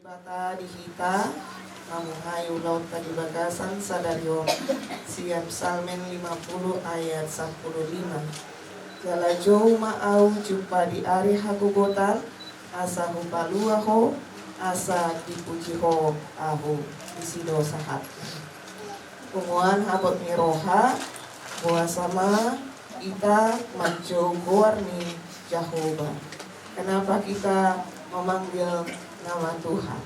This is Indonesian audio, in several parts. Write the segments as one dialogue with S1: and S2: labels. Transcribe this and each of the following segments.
S1: Bata dihita namun hayu laut tadi bagasan sadarion siam Salmen 50 ayat 15 jala jauh ma'au jumpa di ari hagogotan asa hupaluaho asa dipuji ho ahu isido sahat kumuan habot ni roha buah sama kita manjo goar ni Jehovah. Kenapa kita memanggil nama Tuhan?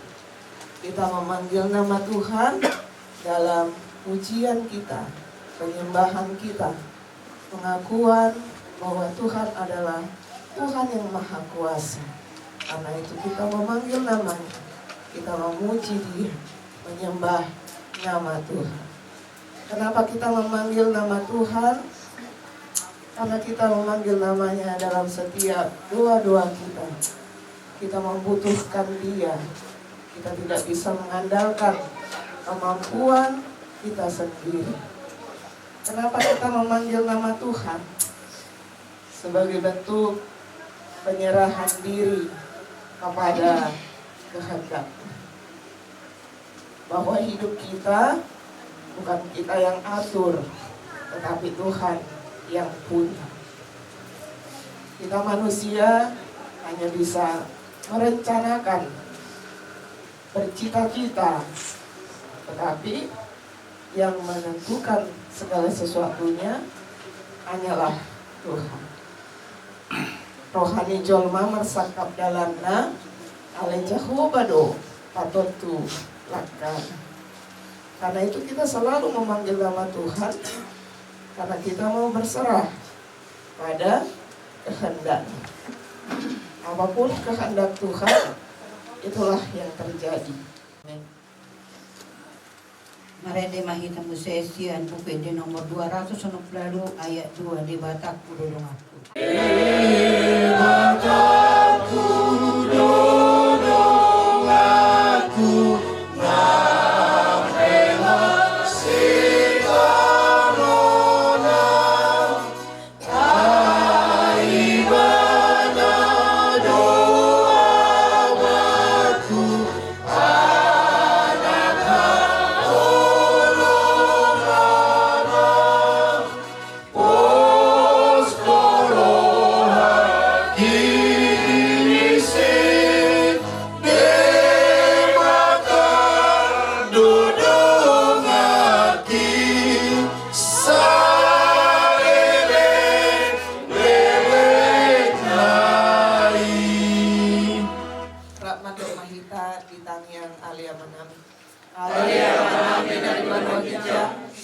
S1: Kita memanggil nama Tuhan dalam pujian kita, penyembahan kita, pengakuan bahwa Tuhan adalah Tuhan yang Maha Kuasa. Karena itu kita memanggil namanya, kita memuji Dia, menyembah nama Tuhan. Kenapa kita memanggil nama Tuhan? Karena kita memanggil namanya dalam setiap doa-doa kita. Kita membutuhkan Dia. Kita tidak bisa mengandalkan kemampuan kita sendiri. Kenapa kita memanggil nama Tuhan? Sebagai bentuk penyerahan diri kepada kehendak. Bahwa hidup kita bukan kita yang atur, tetapi Tuhan yang punya. Kita manusia hanya bisa merencanakan, bercita-cita, tetapi yang menentukan segala sesuatunya hanyalah Tuhan. Rohani jolma mersakap dalamna ale Jahobado patotu lakan. Karena itu kita selalu memanggil nama Tuhan, karena kita mau berserah pada kehendak. Apapun kehendak Tuhan, itulah yang terjadi.
S2: Marende mahita musesian UPD nomor 260 ayat 2 di Batak Kudulung aku.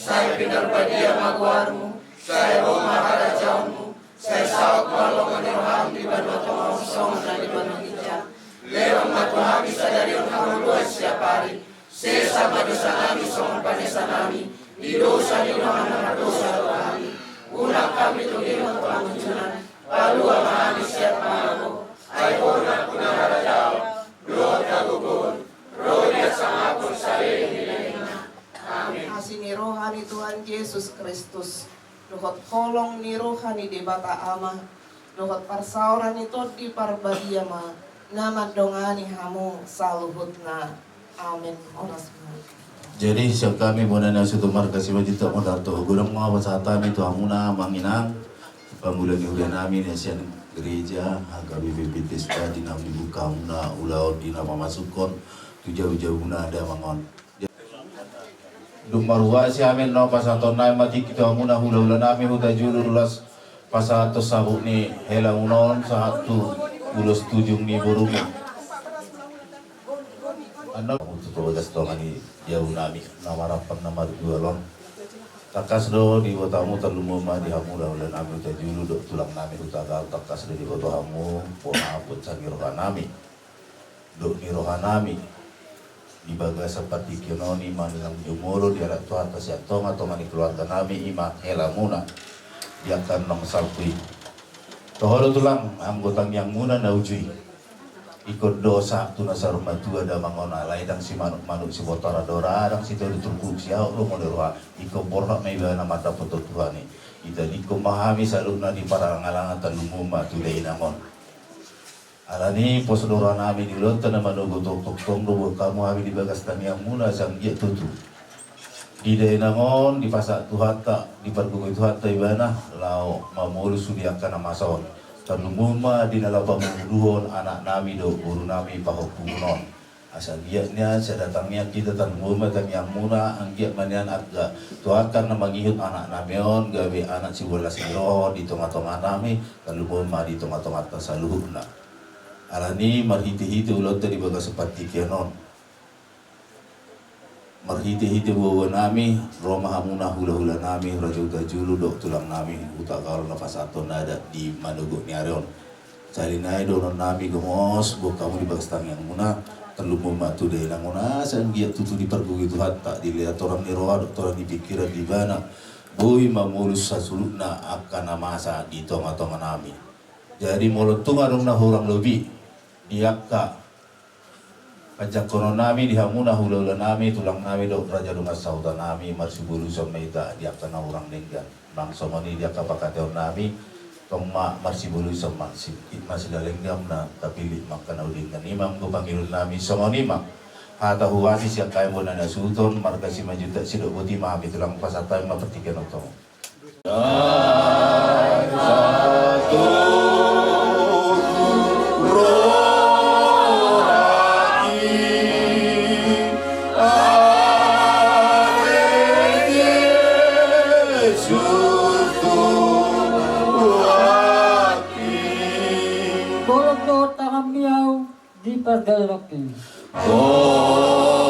S1: Saya pintar padia magwarmu, saya Roma harajamu, saya sauk malongan roham di banua tomau song dari banua hija. Lewang matuhami sadarion hamulua siapari, sesa madosa nami song panesa nami, di dosa di nohana dosa rohami. Unak kami tugihon pangunjunan, palua mahami siap malago, ay horna kuna harajau, doa tagugun, rodia sangapun saling hilangina. Amin. Asini rohani Tuhan Yesus Kristus. Dohot kolong ni rohani di bata ama. Dohot parsauran itu di parbadiama. Nama dongani hamu saluhutna. Amin. Oras.
S3: Jadi siap kami bonana suatu markas wajib tak modal tu. Gurang mga pasatami tu hamuna manginang. Pamulan ni hujan amin Asian gereja. Agak BPPT di nama dibuka muna ulau di nama masukon. Tujuh-tujuh muna ada mangon. Dumarwa si amin no pasaton na mati kita muna hula-hula namin huta julurulas pasato sabuk ni helang unon satu ulos tujung ni burumi. Ano untuk bagas tongan ni jauh nami namarapan nama dua lon. Takas do di botamu terlumuma di hamu hula nami huta julu do tulang nami huta gal takas do di botamu poha put sagi rohanami. Do ni rohanami di baga seperti kiononi manilang jumuro di alat Tuhan tasyatong atau mani keluarga nami ima hela muna di akan nong salpui tohoro tulang anggotang yang muna na ujui ikut dosa tuna saruma tua da mangona laidang si manuk si botara dora adang si tolu turku siau lo moderwa iko borhak mai bana mata foto Tuhani ita iko mahami saluna di para ngalangan talumuma tulei namon Alani posodora nami di lonta na manugo tok tong do kamu abi di bagas tani yang muna sang dia tutu. Di daenangon di pasak tuhata di pergugo tuhata ibana lau mamulu sudiakan amason. Tanumuma di nalapa menguduhon anak nami do guru nami pahokunon. Asal giatnya sedatangnya kita tanumuma tan yang muna anggiat manian agga tuhata na mangihut anak namion gawe anak sibola siroho di tonga-tonga nami tanumuma di tonga-tonga tasaluhuna. Alani marhiti-hiti ulot di baga seperti kianon. Marhiti-hiti bawa nami, Roma hamuna hula-hula nami, raja utajulu dok tulang nami, utakal nafas atau nada di manugo ni arion. Cari naik donon nami gemos, buat kamu di bagas tang yang muna, terlalu mematu deh yang muna, sen dia tutu di pergu itu hatta dilihat orang ni roa, orang di pikiran di bana, boy mamulus sasulukna akan namasa di tonga-tonga nami. Jadi mulut tunga dong nah orang lebih. Diakka pajak kono nami dihamuna hula-hula nami tulang nami dok raja dungas sauda nami marsibulu someita diakka na orang lenggan bang somoni diakka pakateo nami tongma marsibulu somma masih lenggam na kapili makan udingkan imam ko pangilun nami somoni mak hata huwasi siya kaya mo na nasuton marga si majuta si buti mami tulang pasatay mapertikan otong
S4: di pagdalaki.
S3: Tolong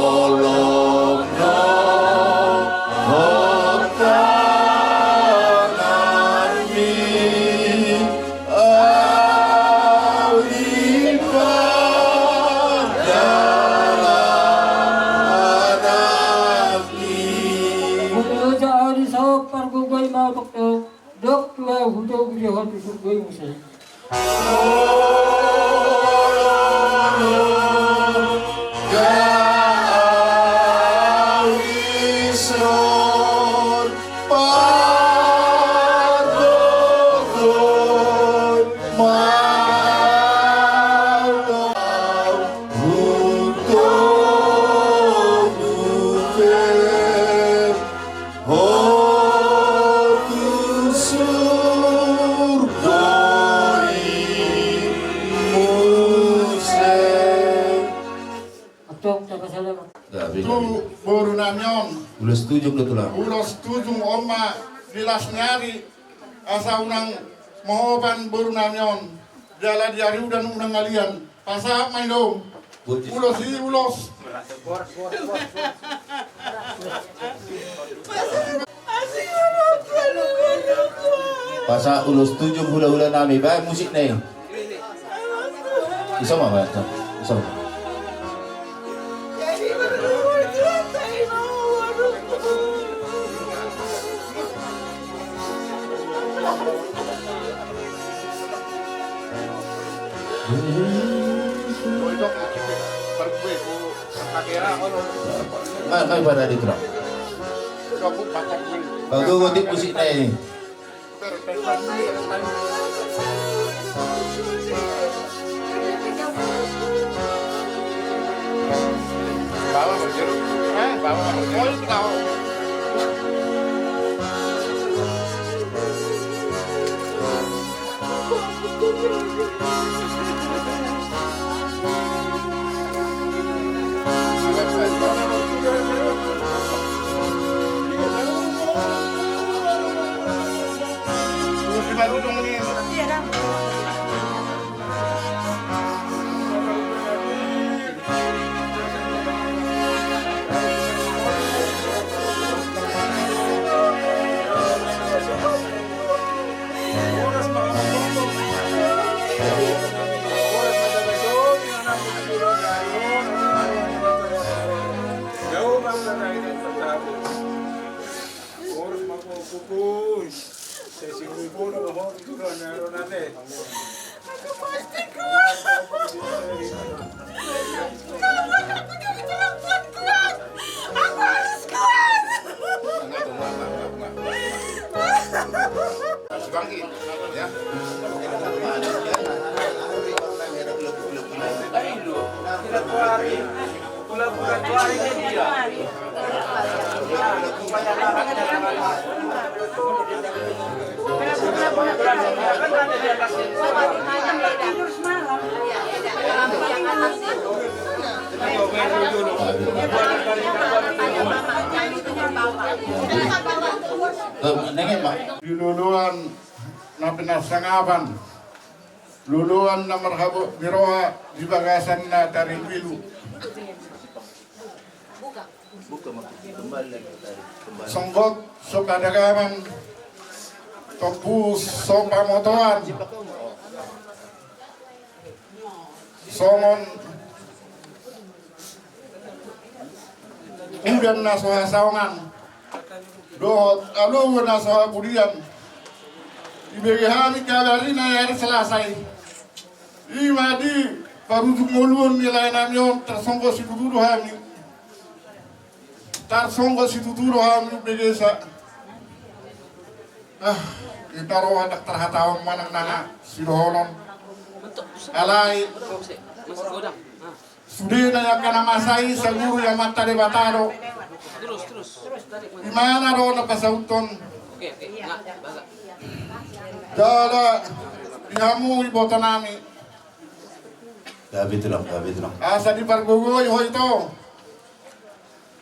S4: dok tua hudog lihat gue musik.
S1: Boru namion.
S3: Udah setuju betul lah.
S1: Udah setuju oma dilas nyari asa unang mohoban boru namion. Jala diari udan unang ngalian. Pasa main dong. Ulos si ulos.
S3: Pasa ulos setuju hula-hula nami. Baik musik nih. Bisa mah baik. Bisa. Kan pada di terang. Kalau gue musik nih.
S1: Bawa berjeruk, bawa berjeruk tahu.
S3: Nengen Pak.
S5: Di luluan na pinasangaban, luluan na marhabo biroha di bagasan na tarimbilu. Songgot so kadagaman, topus so pamotoan, songon udan na so hasawangan, dohot alu na so budian. Ibegehani kabarina yar selasai. Imadi parujuk ngulun nilai namion tersonggo si tuturu hami. Tersonggo si tuturu hami begesa. Kita roh anak terhatawang manang nana sidohonon. Alai. Sudah yang kana masai seguru yang mata de bataro.
S1: Terus.
S5: Imana roh na pasauton.
S1: Oke, enggak, baga.
S5: Dada dihamu iboto nami.
S3: Gabi tulang.
S5: Asa di pargugoy ho ito.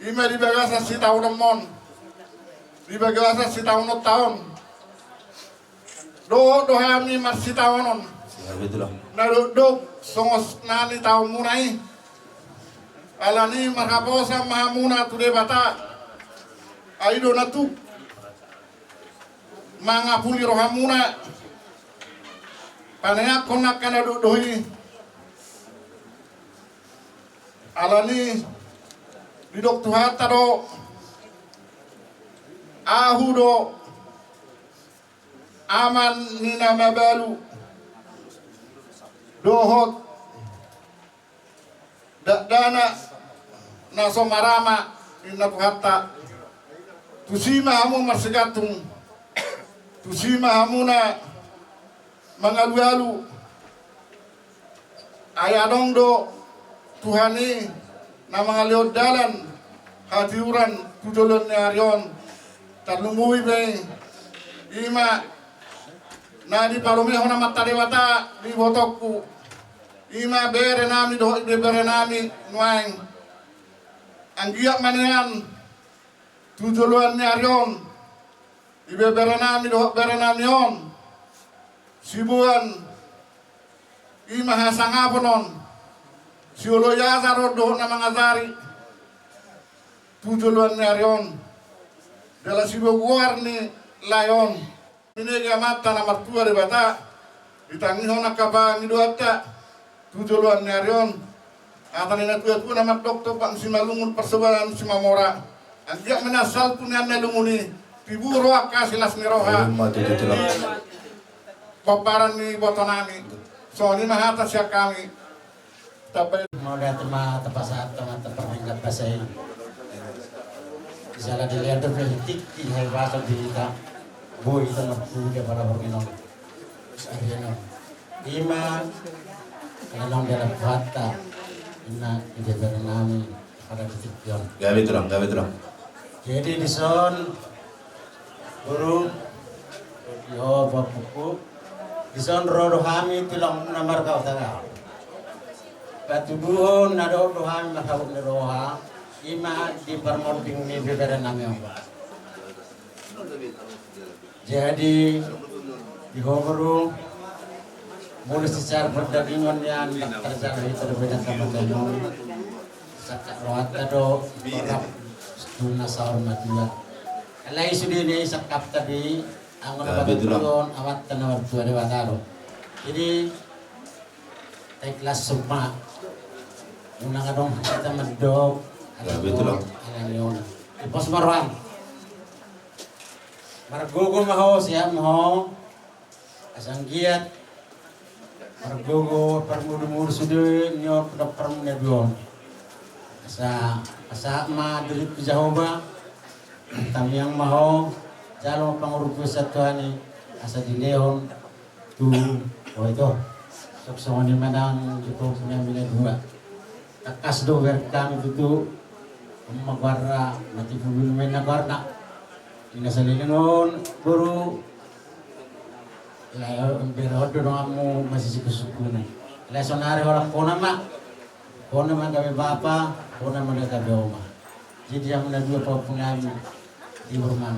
S5: Ima di bagasa si tahun mon. Di bagasa si tahun tahun. Do hami mas si tahunon.
S3: Gabi tulang.
S5: Narudok songos nani tahun munai. Alani marhabosa mahamuna tude bata. Aido natu. Mga puli rohamuna panaya konak kana dohi alani didok tuhata do ahu do aman nina mabalu dohot dana naso marama inna tuhata tusima hamu marsigatung tusima hamuna mangalu-alu ayadong do Tuhani na mga liod dalan hatiuran tudolon ni Aryon tarlumuwi be ima na di palumiho na matariwata di botokku ima bere nami do bere nami nuaing ang giyak manian tudolon ni Aryon ibe berenami doh berenami on sibuan ima hasangaponon siulo yazaro doh na mga zari tujuluan ni Aryon dala sibu guar ni layon ini mata na martua di bata ditangiho na kabang iduata tujuluan ni Aryon atan ina tuatu na doktor pang simalungun persebaran simamora ang giyak menasal punya nalunguni Ibu roa kasilas ni roha. Paparan ni botonami. So ni mahata siya kami. Tapi
S6: mau lihat tepat terperingkat pasai. Misalnya dilihat tu politik di bahasa kita. Boy itu dia para berkinong. Akhirnya iman kalau dalam kata ina ide nami pada titik yon.
S3: Gabi tulang.
S6: Jadi di son guru yo bapuku dison rodo hami tilang namar kau tanga patuduhon nado do hami makabuk ni roha ima di permonting ni bebera nami jadi di guru mulai secara perdagingan yang terjadi terbeda sama dengan sakak rohat kado orang setuna sahur matiwa alai sudi ni sakap tadi angon batulon awat tanawar tua de bataro jadi kelas semua unang adong kita medok
S3: betul
S6: alanion di pos marwan margogo maho siap maho asang giat margogo permudu-mudu sude nyor dokter menebion asa ma delit jahoba kami yang mau jalan pengurus satu ini asa dinehon tu itu sok di manang itu punya milik dua takas do kami itu magwarra mati pulun men nagwarna ina salilingon guru layo berodo ngamu masih sikusukunan lesonare orang kona man kami bapa kona man kami oma jadi yang dua pengami di rumah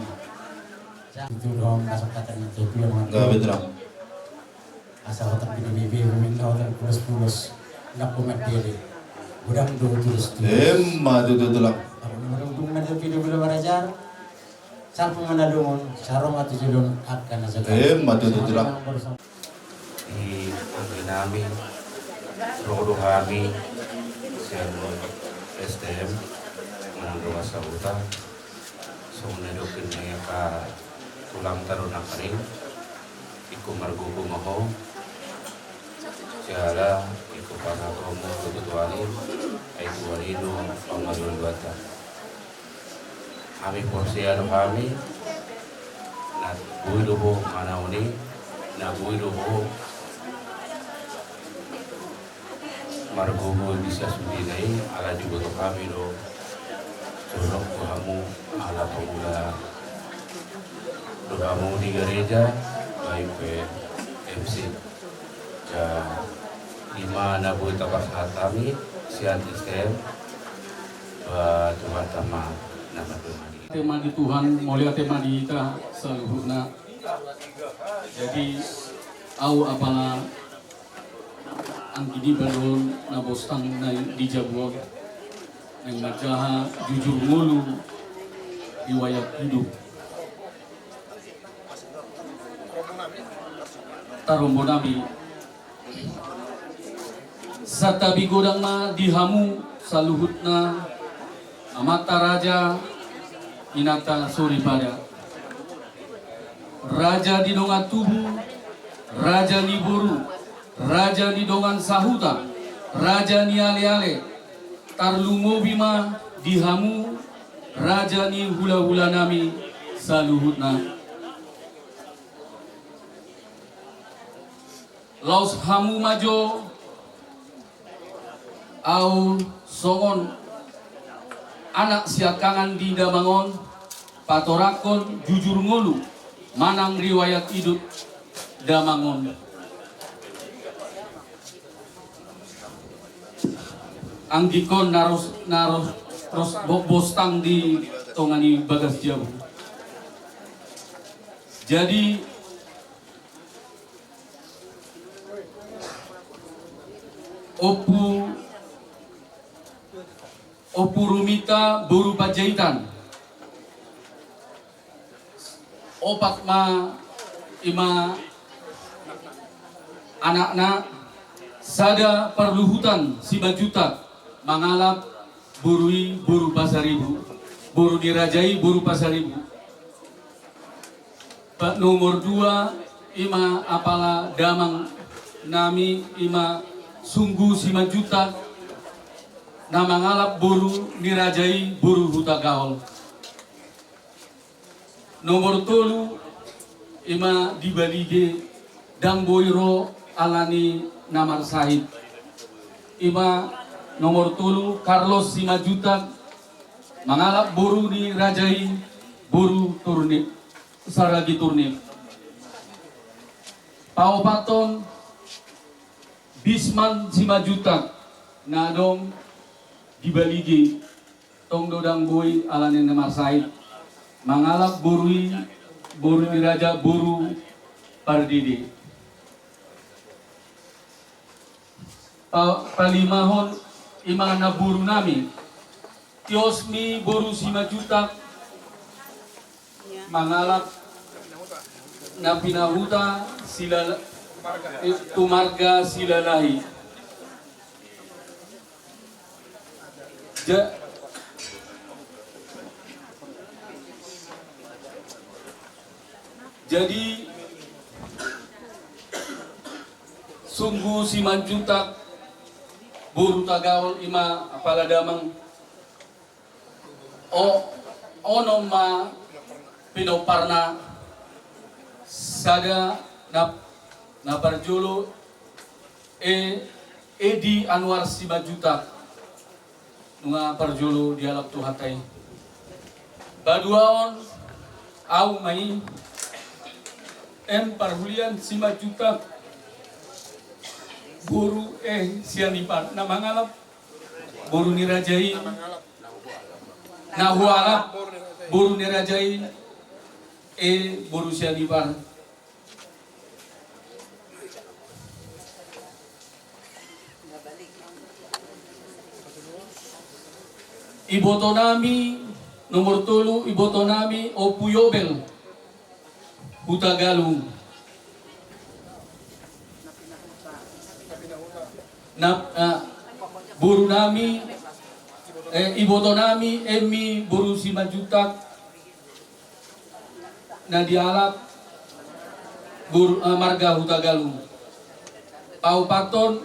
S6: itu dong masuk kata nanti itu yang
S3: Gawe terang.
S6: asal otak bibi minta otak pulas nak kumat diri udang dulu terus
S3: Maju tulang.
S6: aku menunggu nanti video belajar sampai menadungun sarong atau judul akan nasaga
S3: Maju tulang.
S7: Di namin rodo kami sen SDM menanggawa sa utang so nadokin na ka tulang tarun na kanin iku margugo maho siala iku para komo tututuanin ay tuwalino pangmalun bata kami porsiano kami na buido ho manauni na buido ho margogo bisa sudinai ala juga to kami do surok kamu ala pemula do kamu di gereja baik MC di mana buat tapas kami sian STM Tuhan tama nama Tuhan
S8: tema di Tuhan mulia tema di kita seluruhnya jadi au apalah ang gidi balon na bostang na di Jabuag ng nagjaha jujur ngulu riwayat hidup tarombo nami sa tabi godang na dihamu sa luhut na amata raja inata Suripada raja di donga tubuh raja ni buru raja ni dongan sahuta, raja ni ale-ale, tarlumo bima dihamu, raja ni hula-hula nami saluhutna. Laus hamu majo, au songon, anak siakangan di damangon, patorakon jujur ngolu, manang riwayat hidup damangon. Anggikon naros terus bostang di tongani bagas jauh. Jadi opu rumita buru pajaitan. Opat ma ima anak-anak sada perluhutan si bajutak mangalap burui buru pasaribu buru dirajai buru pasaribu Pak nomor 2 ima apala damang nami ima sungguh si majuta na mangalap buru dirajai buru huta gaol nomor 3 ima dibalige damboiro alani namar sahid ima nomor 3 Carlos Simajuta mangalap buru di rajai buru turnip saragi turnip Paupaton Bisman Simajuta nadong dibaligi tong dodang boy alanin namar sahid mangalap buru di raja buru pardidi palimahon imang na buru nami Tiosmi buru Simajutak mangalap na pinahuta sila tumarga silalahi jadi sungguh Simajutak buru tagawal ima apaladamang ono ma pinoparna sada na barjolo Edi Anwar Simajutak nunga parjulu dialog tu hatai baduaon au mai parhulian 5 juta guru sianipar na mangalap guru nirajai na hualap guru nirajai guru sianipar iboto nami nomor 3 iboto nami Opuyobel Hutagalung buru nami iboto nami Emi buru 5 juta na dialap buru marga Hutagalung Pau Paton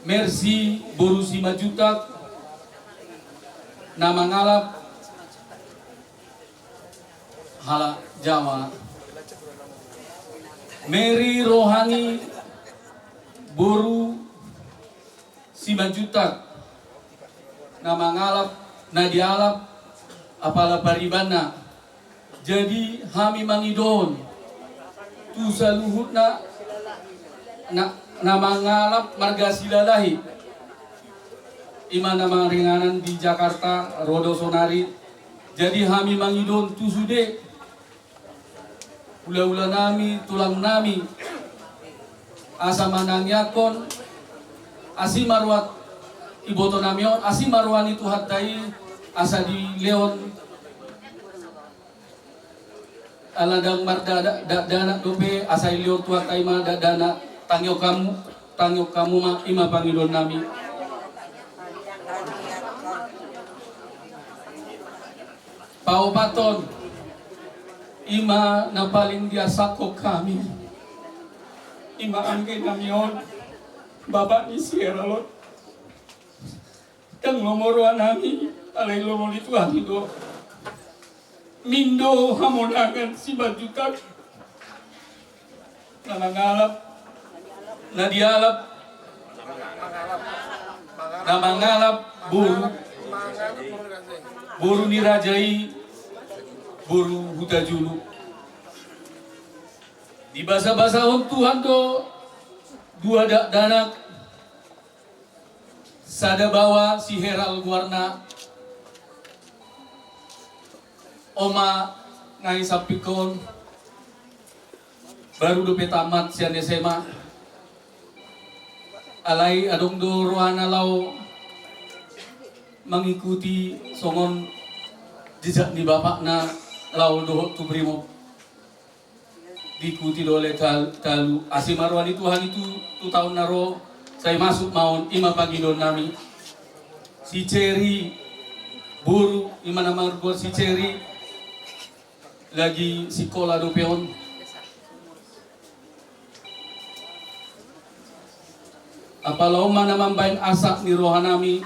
S8: Mercy buru 5 juta na mangalap hala Jawa Mary Rohani buru 5 juta na mangalap na dialap apala paribana jadi hami mangidon tu saluhut na mangalap marga silalahi imana ringanan di Jakarta Rodo Sonari jadi hami mangidon tu sude ula-ula nami tulang nami asa manangyakon asi marwat iboto namion asi marwan itu hatai asa di leon aladang marda dana dope asa leon tu hatai ma dana tangyo kamu ma ima pangidon nami Pau Paton ima na paling diasako kami ima angke namion bapak ni Sieralot yang nomor nami alai lomol itu hatido mindo hamonangan 5 juta na nangalap na dialap na mangalap buru nirajai buru Hutajulu di bahasa-bahasa Tuhan do 2 danak sada bawa si Heral warna oma ngai sapikon baru dope tamat sian SMA alai adong do rohana lau mengikuti songon jejak di bapak na lau dohot tu brimo diikuti oleh kalu asimarwan itu Tuhan itu 2 tahun naro saya masuk maun ima pagidon nami si Ceri buru ima nama gor si Ceri lagi sekolah dopeon apalau mana mambain asak ni rohanami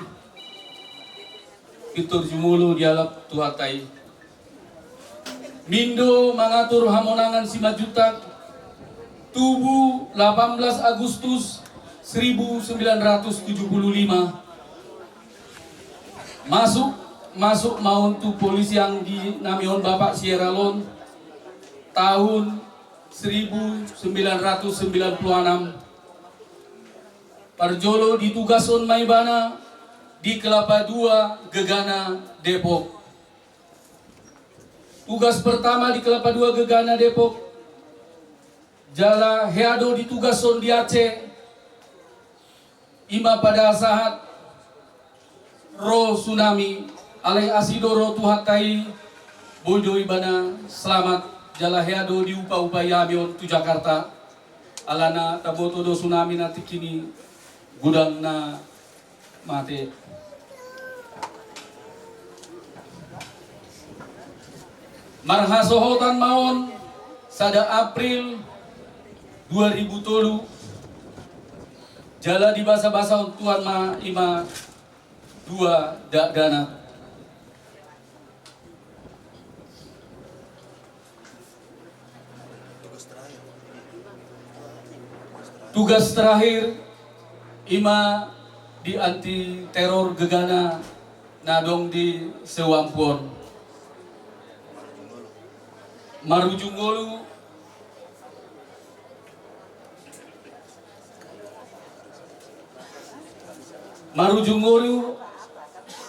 S8: itu jumulu dialap tuhatai mindo mengatur hamonangan 5 juta tubuh 18 Agustus 1975 masuk maun tu polisi yang di namion Bapak Sieralon tahun 1996 Parjolo ditugason maibana di Kelapa II Gegana Depok. Tugas pertama di Kelapa II Gegana Depok Jala Heado ditugason di Aceh ima pada saat ro tsunami alai asidoro tuhatai bojo ibana selamat Jala Heado di upaya mion tu Jakarta alana taboto do tsunami nanti kini gudang na mate marhasohotan maon sada April 2003 jala di bahasa-bahasa Tuhan ma ima 2 dana tugas terakhir ima di anti teror Gegana nadong di Sewampuon. Marujungolu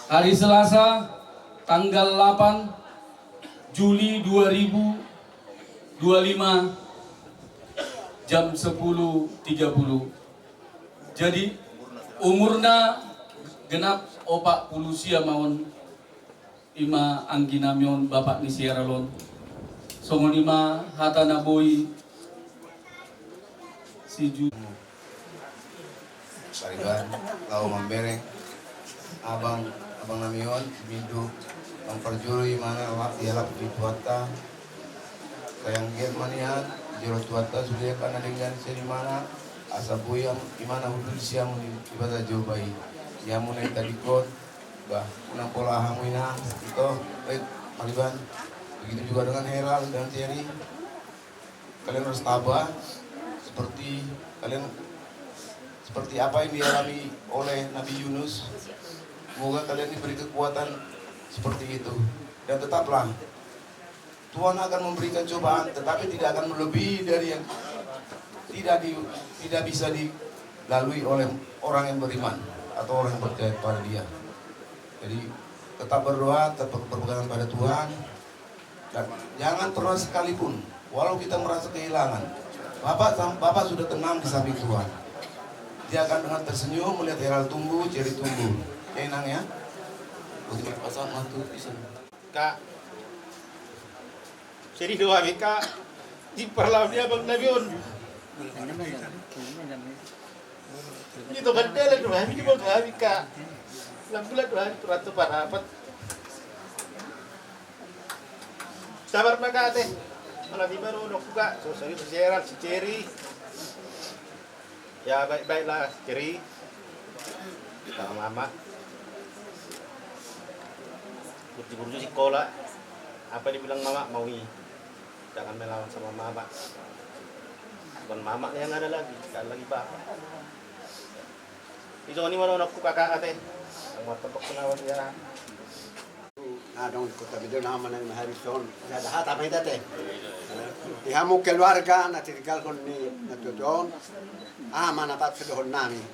S8: hari Selasa tanggal 8 Juli 2025 jam 10.30. Jadi umurna genap 40 sia mawon ima angginamion bapak ni Sieralon. Songon ima hatana boy si Ju
S9: Sariban, lau membereng, abang namion, bidu, bang perjuri mana wak dialap di tuata, sayang giat manian, jero tuata sudah kana dengan seri mana, asa buyam imana hudul siam ibadah jauh bayi, yang mulai tadi kot, bah, unang pola hamina, itu, baik, Sariban, begitu juga dengan Heral dan Terry, kalian harus tabah, seperti apa yang dialami oleh Nabi Yunus. Semoga kalian diberi kekuatan seperti itu. Dan tetaplah, Tuhan akan memberikan cobaan, tetapi tidak akan melebihi dari yang tidak bisa dilalui oleh orang yang beriman atau orang yang percaya pada Dia. Jadi tetap berdoa, tetap berpegangan pada Tuhan, dan jangan pernah sekalipun, walau kita merasa kehilangan, Bapak sudah tenang di samping Tuhan. Dia akan dengan tersenyum melihat Heral tumbuh, Cherry tumbuh. Enak ya? Untuk pasang mantu bisa.
S10: Kak, Cherry doa Kak, iparlah dia bang Nabion. Itu kan dia lagi doa, ini bang doa Kak. Lambulan doa itu parapat. Sabar maka teh. Malah di baru dok Kak, so serius si Heral, si Cherry. Ya baik-baiklah Cherry sama mama burju sekolah apa dibilang mama maui jangan melawan sama mama bukan mama yang ada lagi sekali lagi bapak itu ini mana aku kakak ate yang mau tepuk penawan ya
S11: dong kota video nama nang Harrison ada hat apa itu teh dihamu keluarga na tinggal kon ni natudon mana pat sedohon nami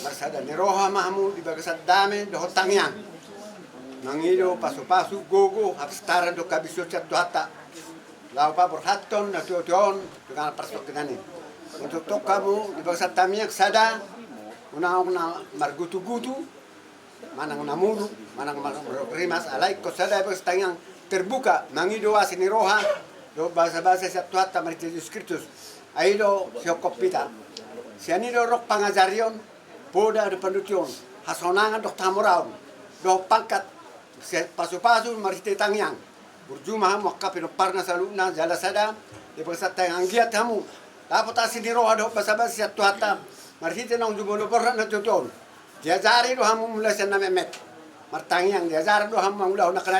S11: marsada ni roha mahmu di bagasat dame dohot tangyang mangido pasu-pasu gogo hapstara do kabiso chat hata lau pa berhaton natudon dengan persok dengan ini untuk kamu di bagasat tamyak sada una margutu-gutu manang namulu manang rimas alai ko sada bagasat yang terbuka mangido asini roha do bahasa-bahasa satu hatta mariti Yesus Kristus aido siokopita sianido rok pangajarion boda de pendution hasonangan dok tamuraun do pangkat pasu-pasu mariti tangyang burjuma mokka pino parna saluna jala sada de bahasa tangyang giat hamu dapat asini roha do bahasa-bahasa satu hatta mariti nong jubolo porra na tuton diajari do hamu mulai sana memet martangyang diajari do hamu ulah nak kena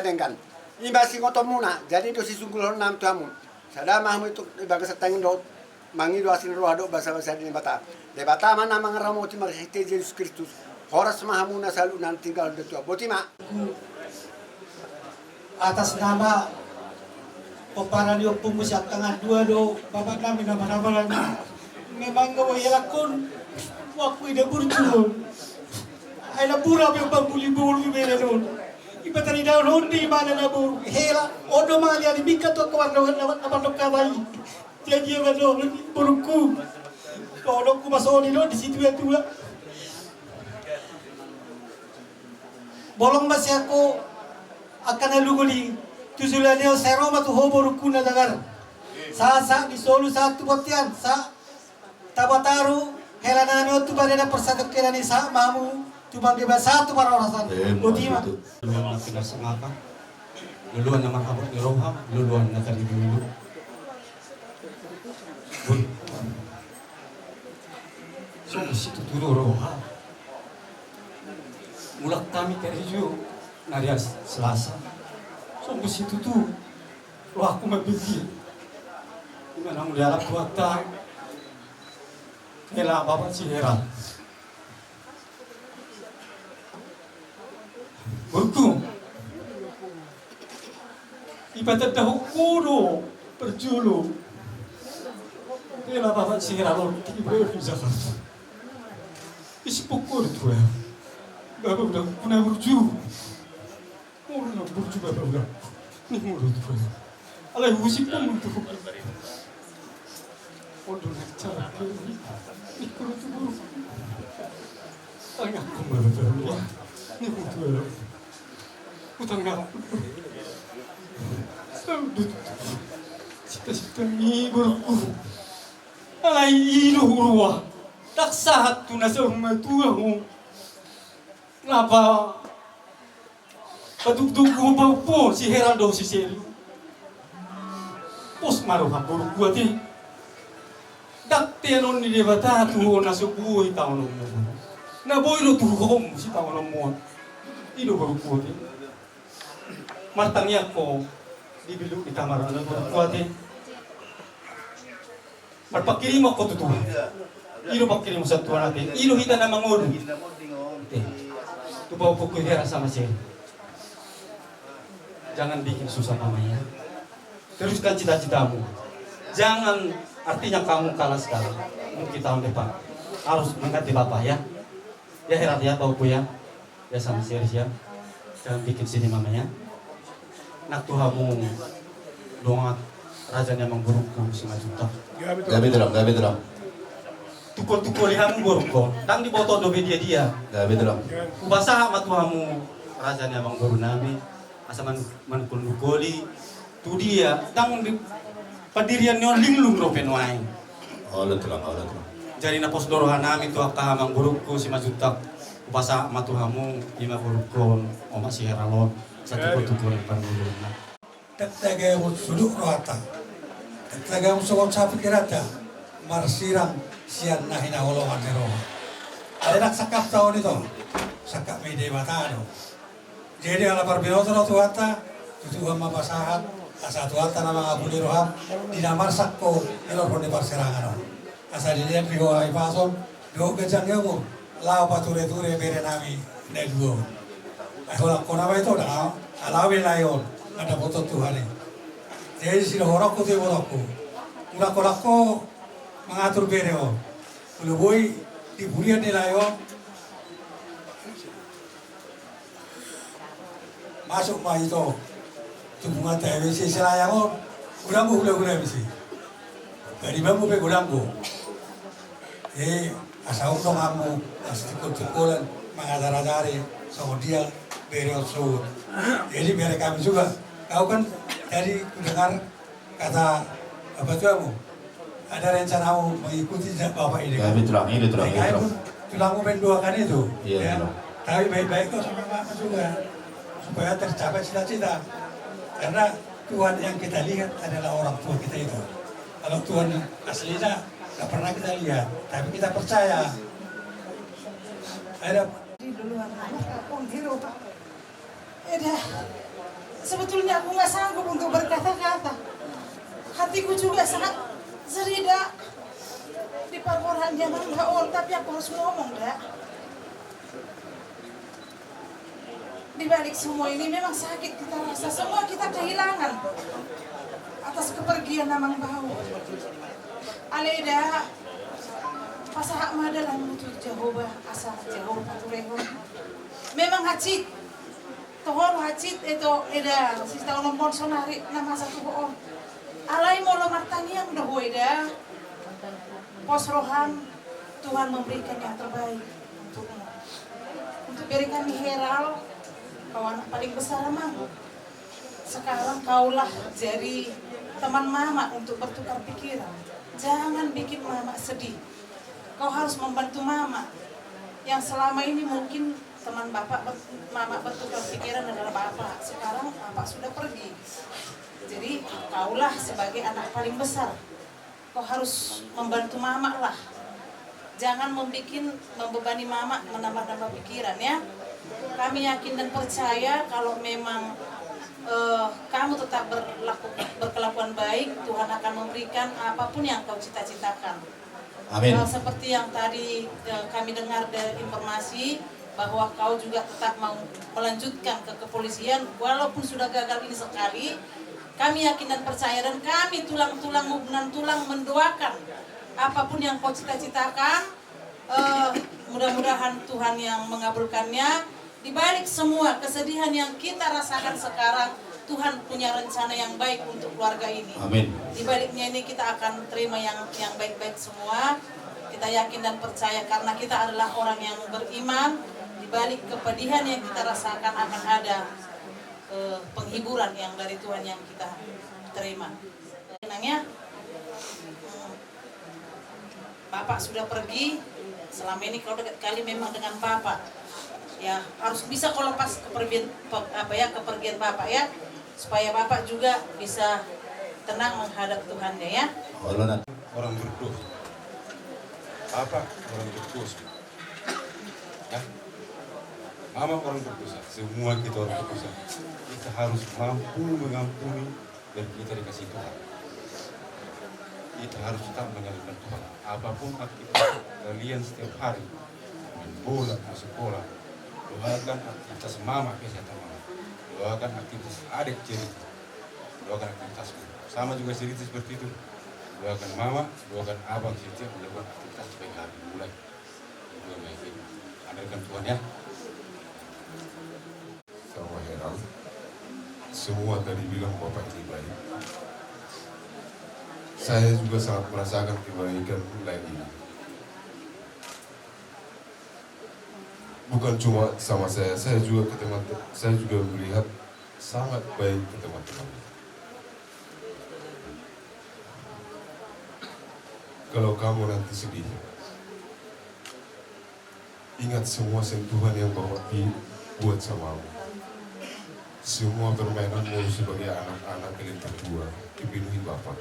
S11: imbasi ngotomuna jadi do sisungguhon nam tuamu sada mahmu itu bagas tangin do mangi do asin roh do bahasa-bahasa di bata de bata mana mangaramo ti marhite Yesus Kristus horas mahmu na salu nan tinggal do tua botima
S12: atas nama Peparadio Pemusyak Tangan 2 do bapak kami nama-nama memang ngawayakun waktu ida burjun ay napura yung pambuli-buli meron ibatari daw hundi mana na buru hela odo mali ani bikato ko wano na pandok kabay jadi ano buruku odo ko masoni lo di situ itu bolong masih ako akan naluguli tusulannya sero matu ho buruku na dagar sa di solu satu botian sa tabataru hela nami tu badena persadak kelani sa mamu Tumbang satu para orasan. Butima.
S6: Memang tidak sengaja. Luluan nama abot ni roha, luluan na tadi dulu. So situ dulu roha. Mulak kami kerja nari Selasa. So situ tu roh aku mabigi. Dengan ang dialap kuata. Hela bapak si Hera.
S12: Burku. Ibadah dahulu kudo berjulu. Ela bapak singiralo tiba di Jakarta. Isi pukul itu ya. Bapak udah punya berju. Orang berju bapak udah. Ini mulut itu ya. Alai usi pun itu. Odo nak cara ini. Ikut itu dulu. Ayah kembali dulu. Ini mulut ya. Utang nggak. Cita-cita ini berku. Alai ilu ruah. Tak sahat tu nasa rumah tua mu. Kenapa? Paduk-duk gua po si Heraldo si Seri. Pos maruh buruk gua ti. Dak tenon ni debata tu nasa buhay taon mo. Na boy lo tu hom si taon mo. Ilu buruk gua ti. Martangnya ko di biluk di kamar na buruk gua ti. Marpakirim ako tutu. Ilo pakirim sa tuwa natin. Ilo hita na mangulo. Tubaw po ko hira sama siya. Jangan bikin susah mamanya. Teruskan cita-citamu. Jangan artinya kamu kalah sekarang. Mungkin tahun depan harus mengganti bapak ya. Ya herat ya bauku ya. Ya sama siya. Jangan bikin sini mamanya. Nak tuhamu dongat rajanya mengburukku 5 juta.
S3: Gabi terang.
S12: Tukul-tukul hamu burukku. Tang di botol dobe dia.
S3: Gabi terang.
S12: Ubasa matuhamu rajanya mengguru nami. Asa manukul nukoli. Tu dia tang di padirian nyon linglung ro penwaing.
S3: Allah terang.
S12: Jadi na pos dorohan nami tu akah mangburukku 5 juta. Ubasa matuhamu 5 burukku. O masih heralon. Satu tukul panulu.
S13: Tagtaga mo suluk rohata. Tagtaga mo sokong sapi kirata. Marsirang siyan na hinahulungan ni Roma. Alinak sakap tahun itu. Sakap may debatado. Jadi ala parbinoto na tuwata. Tutuhan mapasahan. Asa tuwata na mga abuli roham. Dinamarsak ko. Ilorpon ni parsirangan. Asa dilihan biho ay pason. Biho gajang mo. Lao pa ture-ture bere nami. Negwo. Ay hulang ko na ba ito na? Alawin na yun. Ada foto Tuhan ini. Jadi sila horok ko tuh horok ko. Ulak ko mengatur bereo. Kalau boy di burian nila yo. Masuk mah itu. Tubungan tayo si sila yo. Ulang ko hula misi. Dari bambu pe ulang ko. Asal dong kamu asal tukul-tukulan mengadar-adari sama dia bereo sur. Jadi biar kami juga. Kau kan tadi mendengar kata apa tuh kamu? Ada rencana mau mengikuti bapak ini.
S3: Kami terang.
S13: Tulangmu mendoakan itu.
S3: Iya.
S13: Ya. Tapi baik-baik kok sama mama juga supaya tercapai cita-cita. Karena Tuhan yang kita lihat adalah orang tua kita itu. Kalau Tuhan aslinya nggak pernah kita lihat, tapi kita percaya. Ada
S2: duluan pun hero. Sebetulnya aku nggak sanggup untuk berkata-kata. Hatiku juga sangat serida di pakoran zaman gaul, tapi aku harus ngomong, dah. Di balik semua ini memang sakit kita rasa, semua kita kehilangan atas kepergian Namang Bau. Aleda pasahak madalah mutu Jehovah asal Jehovah Tureho. Memang hacit tohor hacit itu eda sista ulun sonari nama satu bohong. Alai molo martaniang doh eda. Pos roham Tuhan memberikan yang terbaik untukmu. Untuk beri kami Heral, kau anak paling besar mang. Sekarang kaulah jadi teman mama untuk bertukar pikiran. Jangan bikin mama sedih. Kau harus membantu mama. Yang selama ini mungkin teman mama bertukar pikiran adalah bapak. Sekarang bapak sudah pergi. Jadi kaulah sebagai anak paling besar. Kau harus membantu mama lah. Jangan membebani mama, menambah-nambah pikiran ya. Kami yakin dan percaya kalau memang kamu tetap berkelakuan baik, Tuhan akan memberikan apapun yang kau cita-citakan.
S3: Amin.
S2: Seperti yang tadi kami dengar dari informasi, bahwa kau juga tetap mau melanjutkan ke kepolisian walaupun sudah gagal ini sekali. Kami yakin dan percaya dan kami tulang-tulang mendoakan apapun yang kau cita-citakan, mudah-mudahan Tuhan yang mengabulkannya. Di balik semua kesedihan yang kita rasakan sekarang, Tuhan punya rencana yang baik untuk keluarga ini.
S3: Amin.
S2: Di baliknya ini kita akan terima yang baik-baik semua. Kita yakin dan percaya karena kita adalah orang yang beriman. Di balik kepedihan yang kita rasakan akan ada penghiburan yang dari Tuhan yang kita terima. Senangnya Bapak sudah pergi. Selama ini kalau dekat kali memang dengan Bapak. Ya harus bisa kalau lepas kepergian Bapak ya, supaya Bapak juga bisa tenang menghadap Tuhannya ya.
S14: Orang berdosa. Apa orang berdosa? Ya? Mama orang berdosa. Semua kita orang berdosa. Kita harus mampu mengampuni dan kita dikasih Tuhan. Kita harus tetap menyalahkan Tuhan. Apapun aktivitas kalian setiap hari, main bola, masuk sekolah, doakan aktivitas mama, kesehatan mama. Doakan aktivitas adik cerita. Doakan aktivitasku. Sama juga cerita seperti itu. Doakan mama, doakan abang setiap melakukan aktivitas baik hari mulai. Itu yang baik. Andalkan Tuhan ya.
S15: Sama heran. Semua tadi bilang Bapak ini baik. Saya juga sangat merasakan kebaikan lain ini. Bukan cuma sama saya juga ke teman-teman, saya juga melihat sangat baik ke teman-teman. Kalau kamu nanti sedih, ingat semua sentuhan yang Bapak buat sama aku. Semua permainanmu sebagai anak-anak kalian berdua dipenuhi Bapak.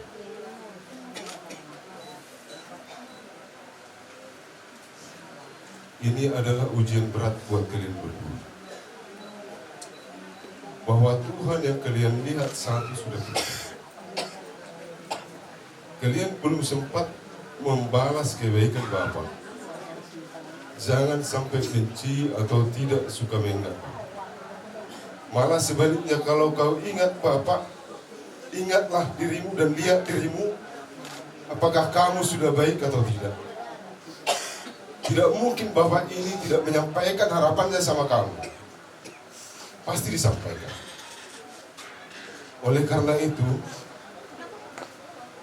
S15: Ini adalah ujian berat buat kalian berdua. Bahwa Tuhan yang kalian lihat saat itu sudah pergi. Kalian belum sempat membalas kebaikan Bapak. Jangan sampai benci atau tidak suka mengingat. Malah sebaliknya kalau kau ingat Bapak, ingatlah dirimu dan lihat dirimu, apakah kamu sudah baik atau tidak. Tidak mungkin Bapak ini tidak menyampaikan harapannya sama kamu. Pasti disampaikan. Oleh karena itu,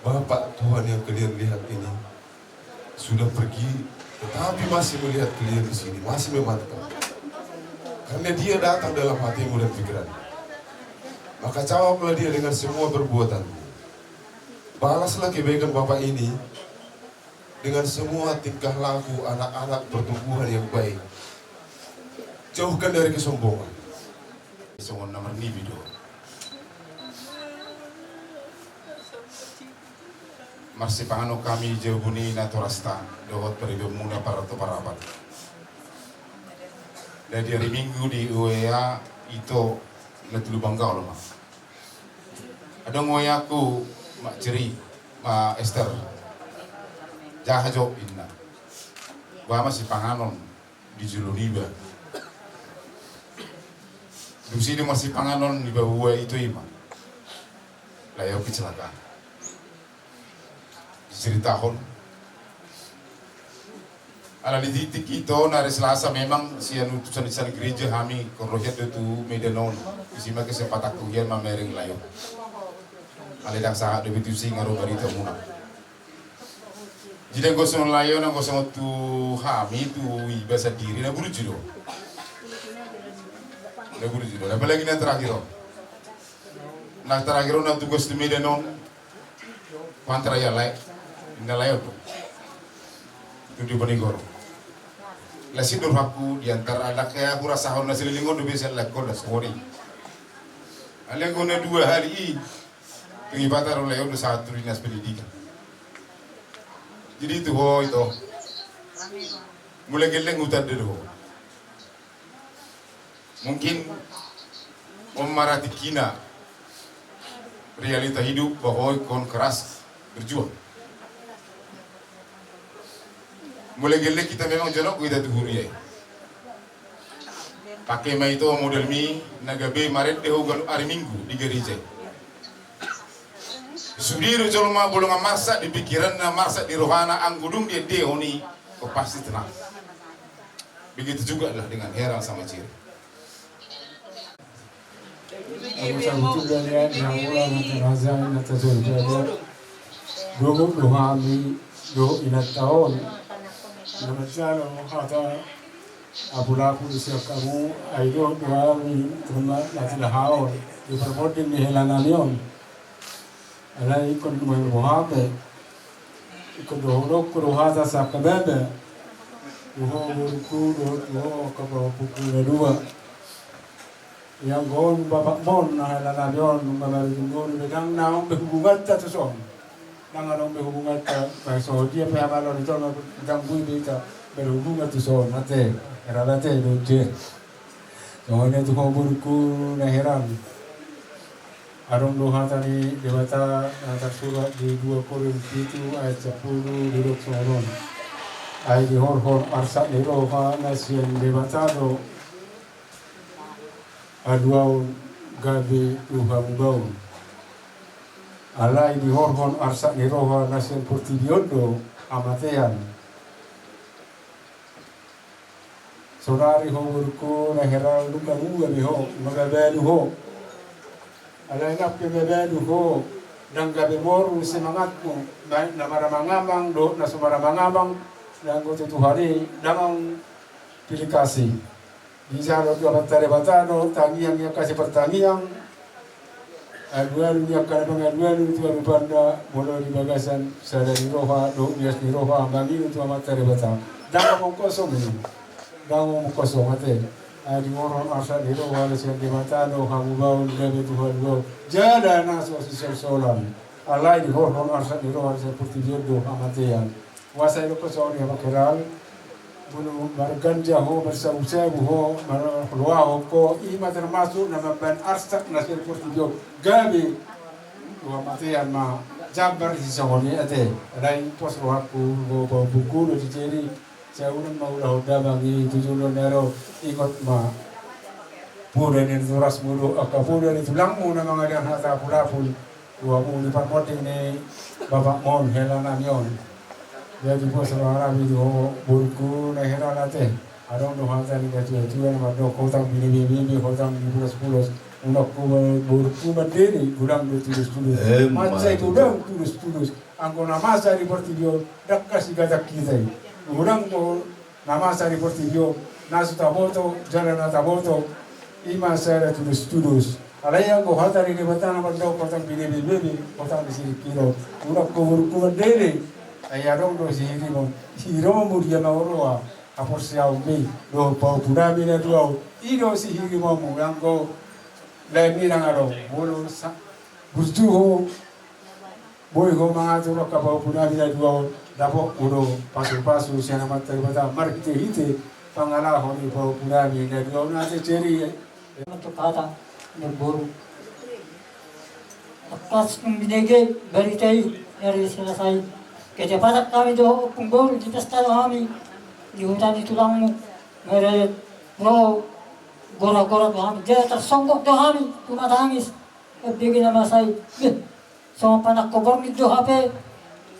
S15: Bapak Tuhan yang kalian lihat ini sudah pergi, tetapi masih melihat kalian di sini, masih memantau. Karena Dia datang dalam hatimu dan pikiran. Maka jawablah Dia dengan semua perbuatan. Balaslah kebaikan Bapak ini dengan semua tingkah laku anak-anak pertumbuhan yang baik. Jauhkan dari kesombongan.
S3: Songon nomor ni video. Marsi pangano kami jauh buni na torasta dawat peribe muna para to parapat. Dari hari Minggu di UEA itu natulu bangga loh mah. Ada ngoyaku mak ceri mak Esther. Jahajo inna. Bama si panganon di Juluriba. Dusi di masih panganon di bawah itu ima. Layak kecelakaan. Ceritahon. Ala di titik itu nari Selasa memang sian utusan di gereja kami korohiat itu medanon. Isima kesempatan kuhian mamering layo. Aledang sangat debitu singaru barita muna. Jika gosong layo na gosong tu kami tu ibasa diri na buru judo. Na buru judo. Apalagi na terakhir. Na terakhir na tugas tu medanon. Pantara ya lay. Na layo tu. Tu di Bonigoro. Lasi durhaku di antara anak kaya aku rasa hon na sililingon du bisa lakon na skori. Alengon na 2 hari pengibatar layo na satu dinas pendidikan. Jadi itu itu mulai geleng utar dulu. Mungkin memarati kina realita hidup bahwa kon keras berjuang. Mulai geleng kita memang jono kita tuhuri ya.
S15: pakai mai itu model mi nagabe maret deho gal hari minggu di gereja. Sudiru colma bolonga masak di pikiran na masak di rohana anggudung dia deho ni pasti tenang. Begitu juga lah dengan Hera sama Ciri.
S16: Aku sambut dengan yang ulang raza ina tajul jaga. Doha mi do ina tahun. Nama jalo hata apulapu siap kamu aido doa mi terima nanti lahau di perbotin di helananion. Alai ikut main bohabe. Ikut dohorok kurohata sakabebe. Doho burku doho kapal pukul dua. Yang gon bapak mon na helananion mengambil gon bedang naung berhubungan tak sesuatu. Nangalong berhubungan tak so dia pengamalon itu bedang bui kita berhubungan tu so mate era mate doje. Soalnya tu kau burku na heran. Arong doha tadi dewata tersurat di 2 Korintus ayat 10 duduk soron. Ayat di hor arsak di roha nasian dewata do aduau gabi tuha mubau. Alai di hor arsak di roha nasian portibiondo amatean. Sonari ho burku na heral luka muga biho magabedu ho. Alay nak pemebelu ho dan gabe moru semangatmu baik na maramangamang do na sumaramangamang dan go tu hari damang pilih kasih bisa lo tu batare batano tangiang yang kasih pertanian aduan yang kana pengaduan itu rupanda molo di bagasan sadari roha do bias di roha bagi itu amatare batang damang kosong ini damang kosong ate di orang asal di roha lesian di matano kamu bau gabe Tuhan bau jada naso sisel solam alai di horhon asal di roha seperti jodoh amatian wasai lo kosong ya makeral bunu marganja ho bersabu-sabu ho marluah ko ima termasuk nama ban arsak nasir seperti jodoh gabe dua matian ma jabar si sahoni ate alai pos rohaku go bau buku lo diceri saya udah mau dah bagi 7 nero ikut ma pura ni turas mulu akapura ni tulang mu na mga dan hata pulapul dua mu di parmoting ni bapak mon helananion jadi pos arabi do burku na helanate adong do hata ni gatu tuan ma do kotang bini kotang pulos unok ku burku mandiri gulang do tulus macai gudang tulus angkona masa di portibio dakkas igadak kita urang mo nama sari portibio nasu taboto jana taboto ima sara tudus alaya ko hatari ni batana bando kotang bibi kotang di sini kiro urang ko burku mandiri ayarong do sihiri mo hiro mo dia maoroa apor siau mi do pau punami na duau ido sihiri mo urang ko lemi nang aro bolo sa gustu ho boy ho mga turo ka pau punami na duau dapo udo pasu siana mata bata markite hite pangala honi bau punami na duau na ceri
S4: untuk kata berburu atas binege beritai dari selesai kecepatan kami do pemburu di pesta kami di hutan itu langmu mereka bro gora-gora do kami dia tersonggok do kami cuma tangis begini nama saya sama panak kobor itu HP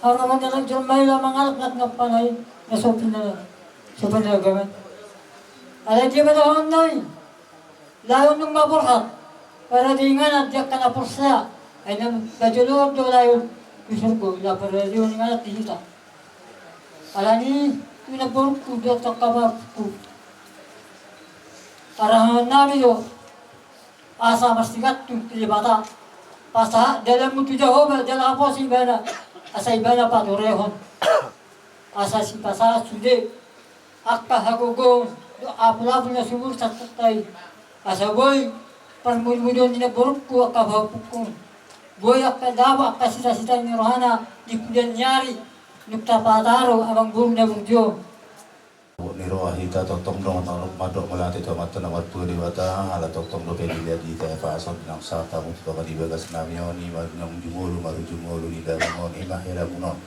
S4: harapan dalam jomai lah mangalak ngapanay na sopin na gaman. Ada dia betul nai, layon nung maburhat, para diingan dia kena persa, ay nang bajulor do layon bisurgo, la para dia ingan tihita. Alani tu na burku do takabapku. Arahan nabi do asa mastigat tu tilibata. Pasa dalam mutu Jehovah dalam apa sih bana? Asa ibana pa dorehon asa si pasa sude akka hagogong apula na sumur sa tatay asa boy parmulmulon ni burukku akka bapukung boy akka dawa akka sita-sita ni rohana di pudan nyari nukta pataro abang burung na burjo
S3: Niro ahita totong dong tanong madok melati tomata namat puri bata ala totong do pemilihan di tfa son nang sata untuk kami bagas namioni magnong jumulu maru jumulu di dalamon imahera munon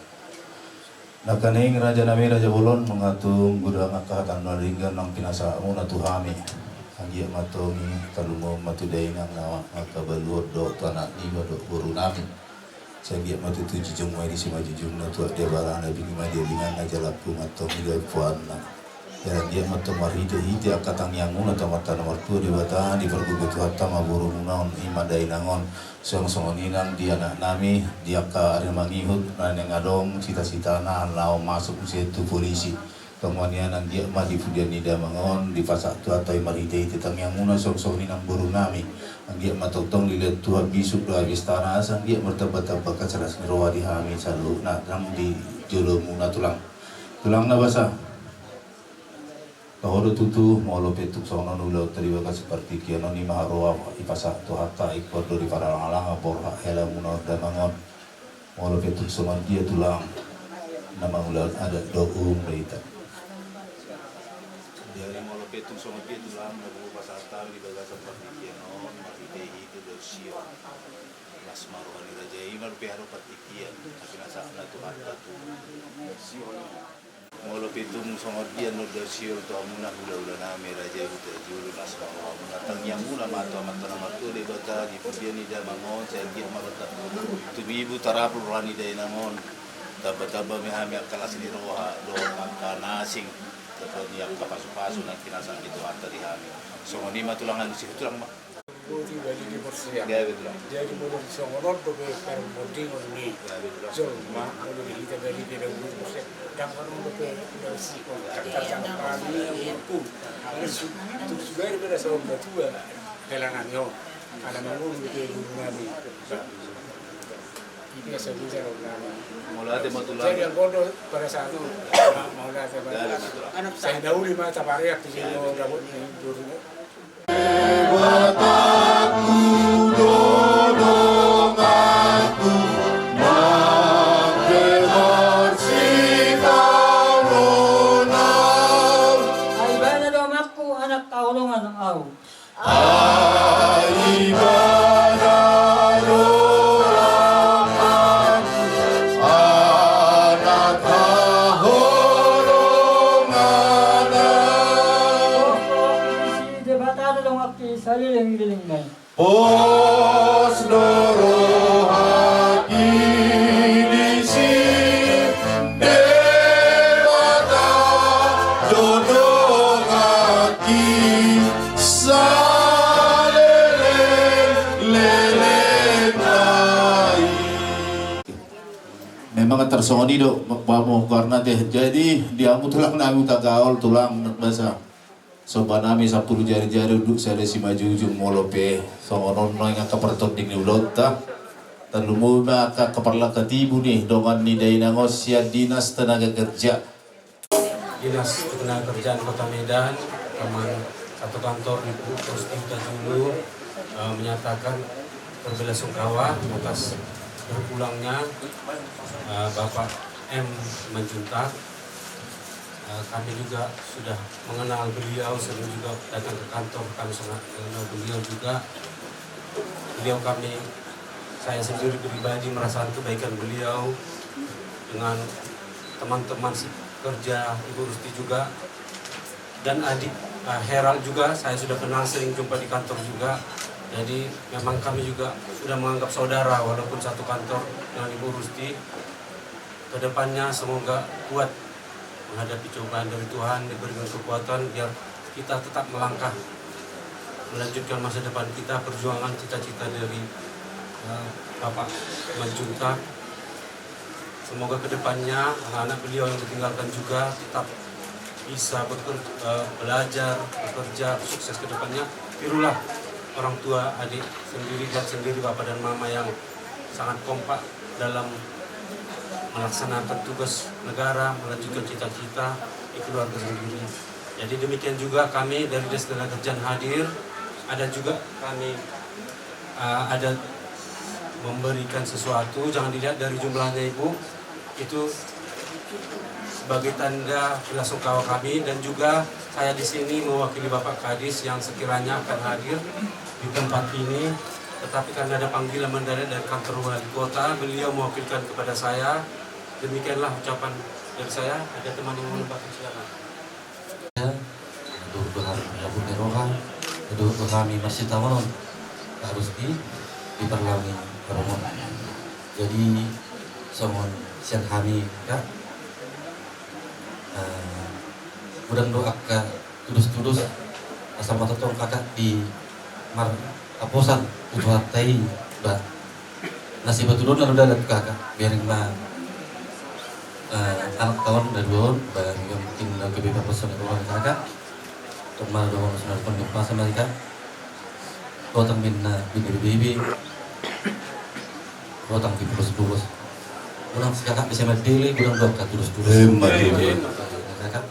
S3: nakaning raja nami raja bulon mengatung gudang akahatan naringgan nang pinasa amuna tuhami Anggia matongi talumo matudainang nawa makabaluod do tanak niwa do guru nami. Saya matu tuju jung mai di sima jujung na tuak dia barang na bini ma dia lingan na jalapu matongi do puan na. Ya dia matu maride hite akatang yang una tamata nomor 2 di bata di pergugu tuhatta maburu munaon imadai nangon song inang dia nak nami dia ka are mangihut na ngadong cita-cita na lao masuk situ polisi. Kemudian dia mah di pudian nida mangon di pasak tua atau maride tentang yang muna sok ninang buru nami dia mah totong dilihat tua bisuk doa bistana asang dia bertebak-tebak kecerdas ngerowa di hami salu nak dang di jolo muna tulang na basa tahodo tutu molo petuk sono nulau terima kasih seperti kiano ni maharoa ipasak tua hatta ikor do di paralang-alang borha hela muna damangon molo petuk sono dia tulang nama ular ada doum reita dari molo petung sama dia tulang mau pasal tahu di bagas seperti kiano maride itu dosio las marwani raja imar piharo partikian tapi nasa na tu hatta tu dosio molo petung sama dia no dosio tu amuna ula name raja itu julu las marwani datang yang muna matu amantana matu de bata di pudian ida mangon saya dia marata tu ibu tarapul rani de namon taba-taba mihami kelas ni roha doa nasing dapat yang kapasu-pasu nak kinasa itu harta di hami. So ni matulangan di situ tulang mak.
S17: Budi badi di persia.
S3: Ya betul.
S17: Jadi mulai songonon do be per bodi ni. So ma mulai kita badi di dalam budi persia. Dan kalau do be dari si ko kata kami ku. Tu sudah beda sama betua. Kelangan yo. Ada malu di nami. Ini saya bisa orang
S3: mulai ada matulang.
S17: Saya yang bodoh pada saat itu mulai saya saya dahulu lima tapariak di sini dapat dulu.
S4: Aibana domaku anak kaulungan ng au. Saliling-liling na.
S5: Pos doro haki disip dewata dodong haki saleleng nai.
S3: Memang tersoni do mau karena deh jadi dia tulang nami tagaol tulang bahasa soba nami 10 jari-jari duduk saya si maju ujung molope songonon yang kepertot di ulota terlumu maka keperla ketibu nih dongan ni dainangos sia dinas tenaga kerja
S6: Kerjaan Kota Medan teman satu kantor di Terus Kita dulu menyatakan berbelasungkawa atas berpulangnya Bapak M. Manjuntak. Kami juga sudah mengenal beliau, sering juga datang ke kantor, kami sangat mengenal beliau juga. Saya sendiri pribadi merasakan kebaikan beliau dengan teman-teman kerja, Ibu Rusti juga, dan adik Heral juga, saya sudah kenal, sering jumpa di kantor juga. Jadi memang kami juga sudah menganggap saudara walaupun satu kantor dengan Ibu Rusti. Kedepannya semoga kuat menghadapi cobaan dari Tuhan, diberikan kekuatan biar kita tetap melangkah melanjutkan masa depan kita, perjuangan cita-cita dari Bapak Manjuntak. Semoga kedepannya anak-anak beliau yang ditinggalkan juga tetap bisa belajar, bekerja, sukses kedepannya. Tirulah orang tua, adik sendiri, dan sendiri bapak dan mama yang sangat kompak dalam melaksanakan tugas negara, melanjutkan cita-cita di keluarga sendiri. Jadi demikian juga kami dari Dinas Tenaga Kerjaan hadir. Ada juga kami ada memberikan sesuatu, jangan dilihat dari jumlahnya Ibu, itu sebagai tanda belasungkawa kami, dan juga saya di sini mewakili Bapak Kadis yang sekiranya akan hadir di tempat ini. Tetapi karena ada panggilan mendadak dari kantor wali kota, beliau mewakilkan kepada saya. Demikianlah ucapan dari saya. Ada teman yang mau menambahkan, silakan.
S3: Untuk berharap menyambut rohan
S18: Kedua kami masih tahu harus diperlangi romo. Jadi somon sian kami kak mudah doa ke tudus asal mata tong kakak di mar aposan utuh tai ba nasi batu don udah ada kakak biarin mah anak tahun dan don bagi mungkin lagi bebas pesan orang kakak teman doang sudah penduk masa mereka kotang minna bibi kotang di pulus orang kakak bisa medili kurang dua kat tulus kakak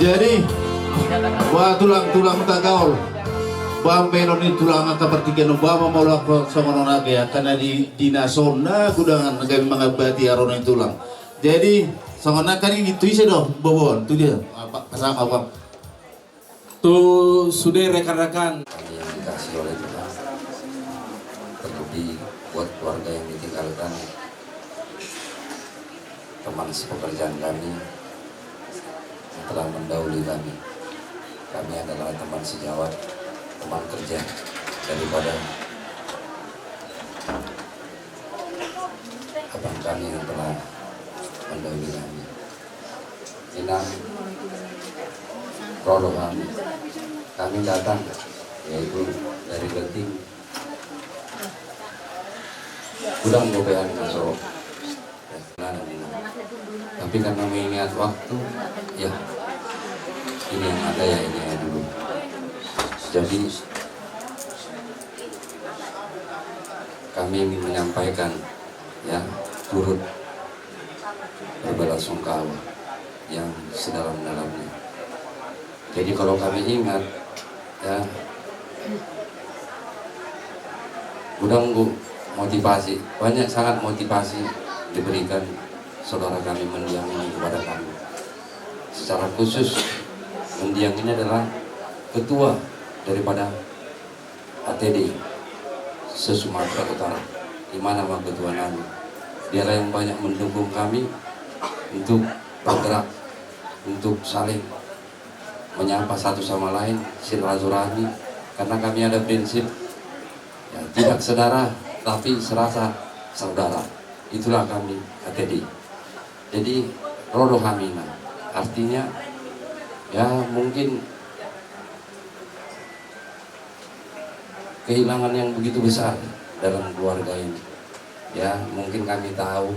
S3: Jadi, wah tulang tagaul, bah menon ini tulang angka pertigaan, bah mau lakukan sama nona ya, karena di nasona kudangan negara mengabati arona tulang. Jadi, sama nak kan itu isi dong, bawaan, tu dia, apa pasang apa?
S19: Tu sudah rekan-rekan.
S20: Yang dikasih oleh Tuhan, terlebih buat keluarga yang ditinggalkan, teman sepekerjaan kami yang telah mendahului kami. Kami adalah teman sejawat, teman kerja daripada abang kami yang telah mendahului kami. Inang Rolo kami datang yaitu dari Genting Gudang Gobean Solo. Tapi karena mengingat waktu, ya ini yang ada ya ini ya dulu. Jadi kami ingin menyampaikan ya turut berbelasungkawa yang sedalam-dalamnya. Jadi kalau kami ingat ya motivasi banyak sangat motivasi diberikan saudara kami mendiang ini kepada kami. Secara khusus mendiang ini adalah ketua daripada ATD se-Sumatera Utara, di mana ketua kami. Dialah yang banyak mendukung kami untuk bergerak, untuk saling menyapa satu sama lain, silaturahmi, karena kami ada prinsip ya, tidak saudara tapi serasa saudara. Itulah kami ATD. Jadi Rodo Hamina artinya ya mungkin kehilangan yang begitu besar dalam keluarga ini. Ya mungkin kami tahu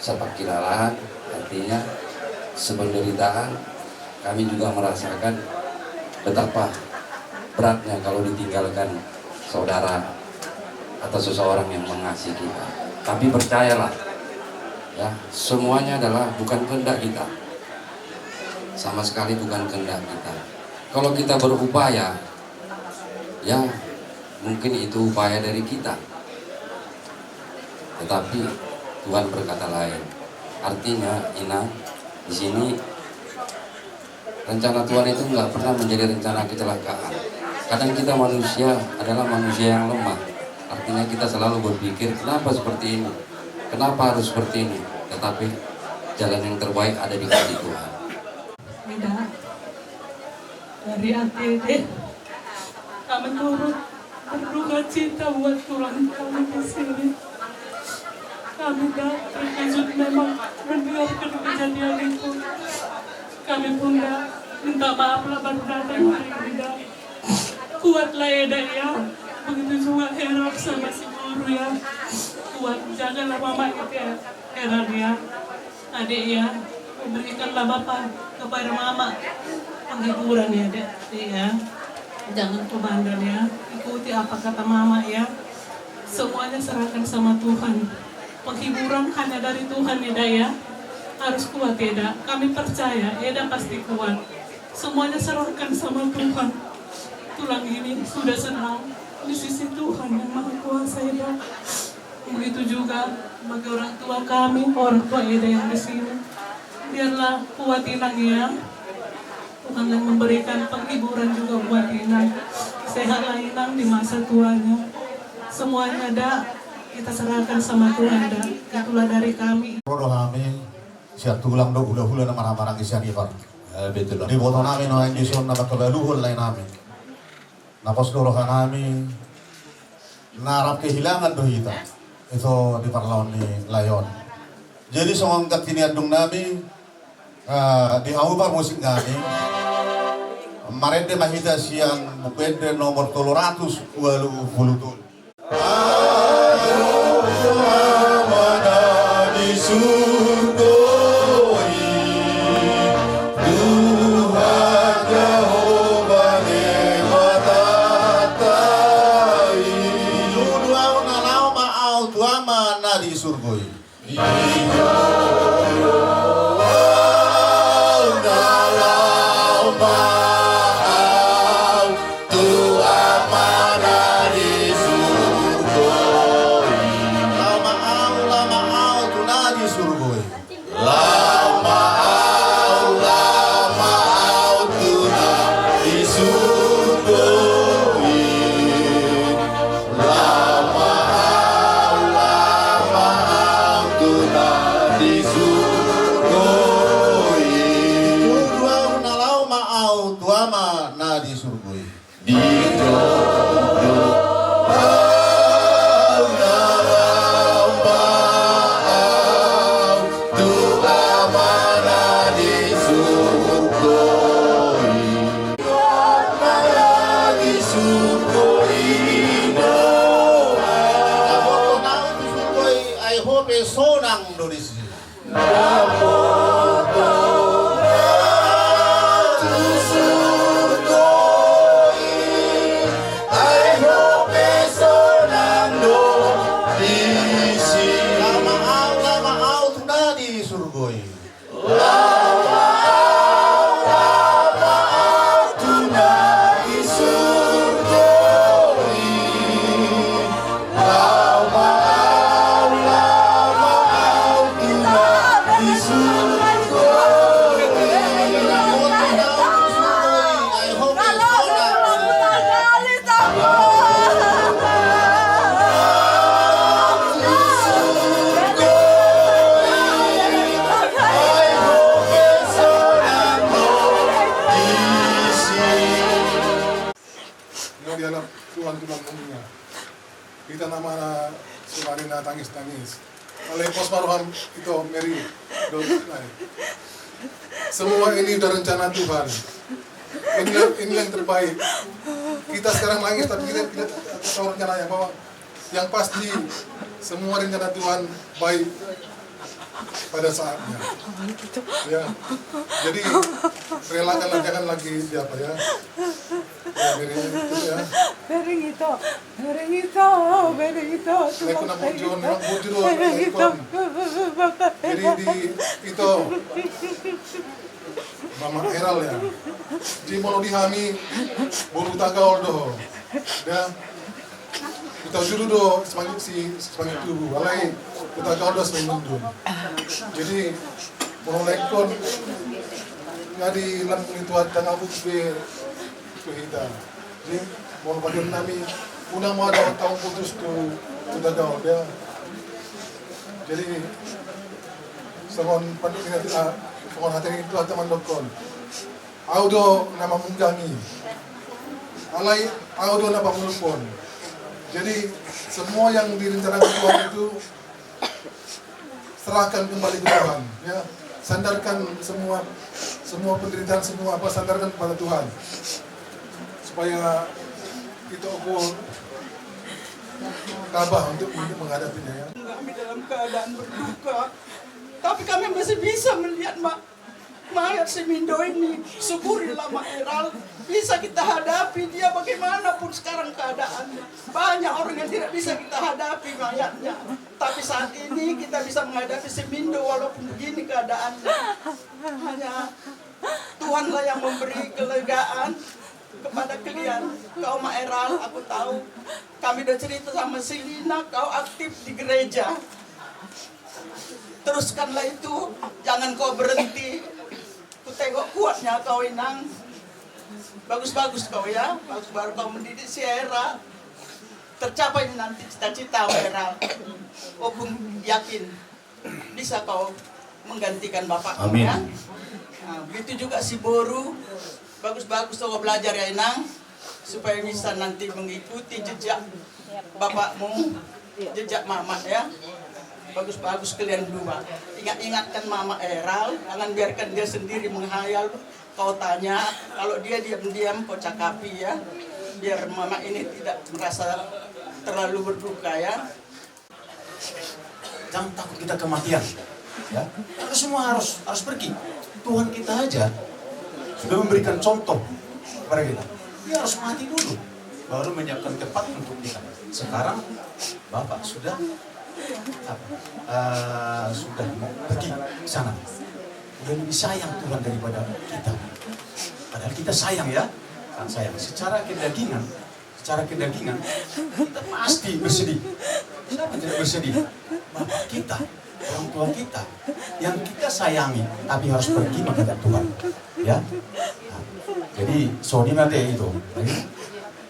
S20: sepak kilalahan, artinya sebenderitaan. Kami juga merasakan betapa beratnya kalau ditinggalkan saudara atau seseorang yang mengasihi kita. Tapi percayalah, ya semuanya adalah bukan kehendak kita, sama sekali bukan kehendak kita. Kalau kita berupaya, ya mungkin itu upaya dari kita. Tetapi Tuhan berkata lain. Artinya, Ina, di sini rencana Tuhan itu nggak pernah menjadi rencana kecelakaan. Kadang kita manusia adalah manusia yang lemah. Artinya kita selalu berpikir, kenapa seperti ini? Kenapa harus seperti ini? Tetapi jalan yang terbaik ada di kaki Tuhan.
S21: Tidak. Dari ATD, kami turut berduka cita buat tulang kami di sini. Kami terkejut memang mendengar kejadian itu. Kami pun minta maaf lah baru datang hari ini. Kuatlah ya. Begitu juga Herok sama si guru ya. Kuat, janganlah mama itu ya. Heran ya. Adik ya. Berikanlah Bapak kepada mama penghiburan ya dek ya. Jangan kebandel ya. Ikuti apa kata mama ya. Semuanya serahkan sama Tuhan. Penghiburan hanya dari Tuhan ya dek ya. Harus kuat ya dek. Kami percaya Eda pasti kuat. Semuanya serahkan sama Tuhan. Tulang ini sudah senang di sisi Tuhan yang Maha Kuasa ya dek. Begitu juga bagi orang tua kami, orang tua Eda yang di sini. Biarlah kuat Inang ya. Tuhan yang memberikan penghiburan juga buat Inang. Sehatlah Inang di masa tuanya. Semuanya ada kita serahkan sama Tuhan dah. Itulah dari kami.
S5: Rodo kami siap tulang do hula-hula na marang isyan ibar. Betul. Di boto namin no ang ison na bakabaluhol lain namin. Napos dorohan namin narap kehilangan do hita. Ito di parlawan ni Layon. Jadi soong katiniadong namin di haubar musik namin. Marende mahita siyang mupende nomor 380 tol.
S1: Kita nama Sumarina tangis-tangis. Oleh pos maruham itu Mary Donai. Semua ini udah rencana Tuhan. Ini yang terbaik. Kita sekarang nangis tapi kita tahu rencananya bahwa yang pasti semua rencana Tuhan baik pada saatnya. Ya. Jadi relakanlah, jangan lagi siapa ya. Jadi di itu Mama Heral ya. Di mau dihami bolu tagaol do. Ya. Kita juru do semangat tubuh. Walai kita tagaol do semangat. Jadi mau lekon ngadi lan itu ada ngabuk be kita. Jadi mau bagian nami unang mau ada tahun putus tu tagaol dia. Jadi seron pandai kita Kung hati itu at mandokon. Audo na mamunggangi. Alay audo na pamulpon. Jadi semua yang direncanakan Tuhan itu serahkan kembali ke Tuhan. Ya, sandarkan semua penderitaan, semua apa sandarkan kepada Tuhan. Supaya kita ukur Tabah untuk menghadapinya ya.
S12: Kami dalam keadaan berduka, tapi kami masih bisa melihat mayat si Mindo ini. Syukurilah Mak Eral, bisa kita hadapi dia bagaimanapun sekarang keadaannya. Banyak orang yang tidak bisa kita hadapi mayatnya, tapi saat ini kita bisa menghadapi si Mindo walaupun begini keadaannya. Hanya Tuhanlah yang memberi kelegaan kepada kalian. Kau Mak Eral, aku tahu kami udah cerita sama si Lina, kau aktif di gereja. Teruskanlah itu, jangan kau berhenti. Ku tengok kuatnya kau Inang. Bagus-bagus kau ya, bagus baru kau mendidik si Era. Tercapai nanti cita-cita Mak Eral. Opung yakin bisa kau menggantikan bapakmu ya. Nah, begitu juga si Boru. Bagus-bagus kau belajar ya Inang, supaya bisa nanti mengikuti jejak bapakmu, jejak mama ya. Bagus-bagus kalian dua. Ingat-ingatkan Mama Eral, jangan biarkan dia sendiri menghayal. Kau tanya, kalau dia diam-diam kau cakapi ya, biar mama ini tidak merasa terlalu berduka ya.
S7: Jangan takut kita kematian, ya. Kita semua harus pergi. Tuhan kita aja sudah memberikan contoh kepada kita. Dia harus mati dulu, baru menyiapkan tempat untuk kita. Sekarang Bapak sudah sudah mau pergi ke sana. Udah lebih sayang Tuhan daripada kita. Padahal kita sayang ya, kan sayang. Secara kedagingan kita pasti bersedih. Siapa tidak bersedih? Bapak kita, orang tua kita, yang kita sayangi, tapi harus pergi menghadap Tuhan. Ya. Nah, jadi Sony mate itu.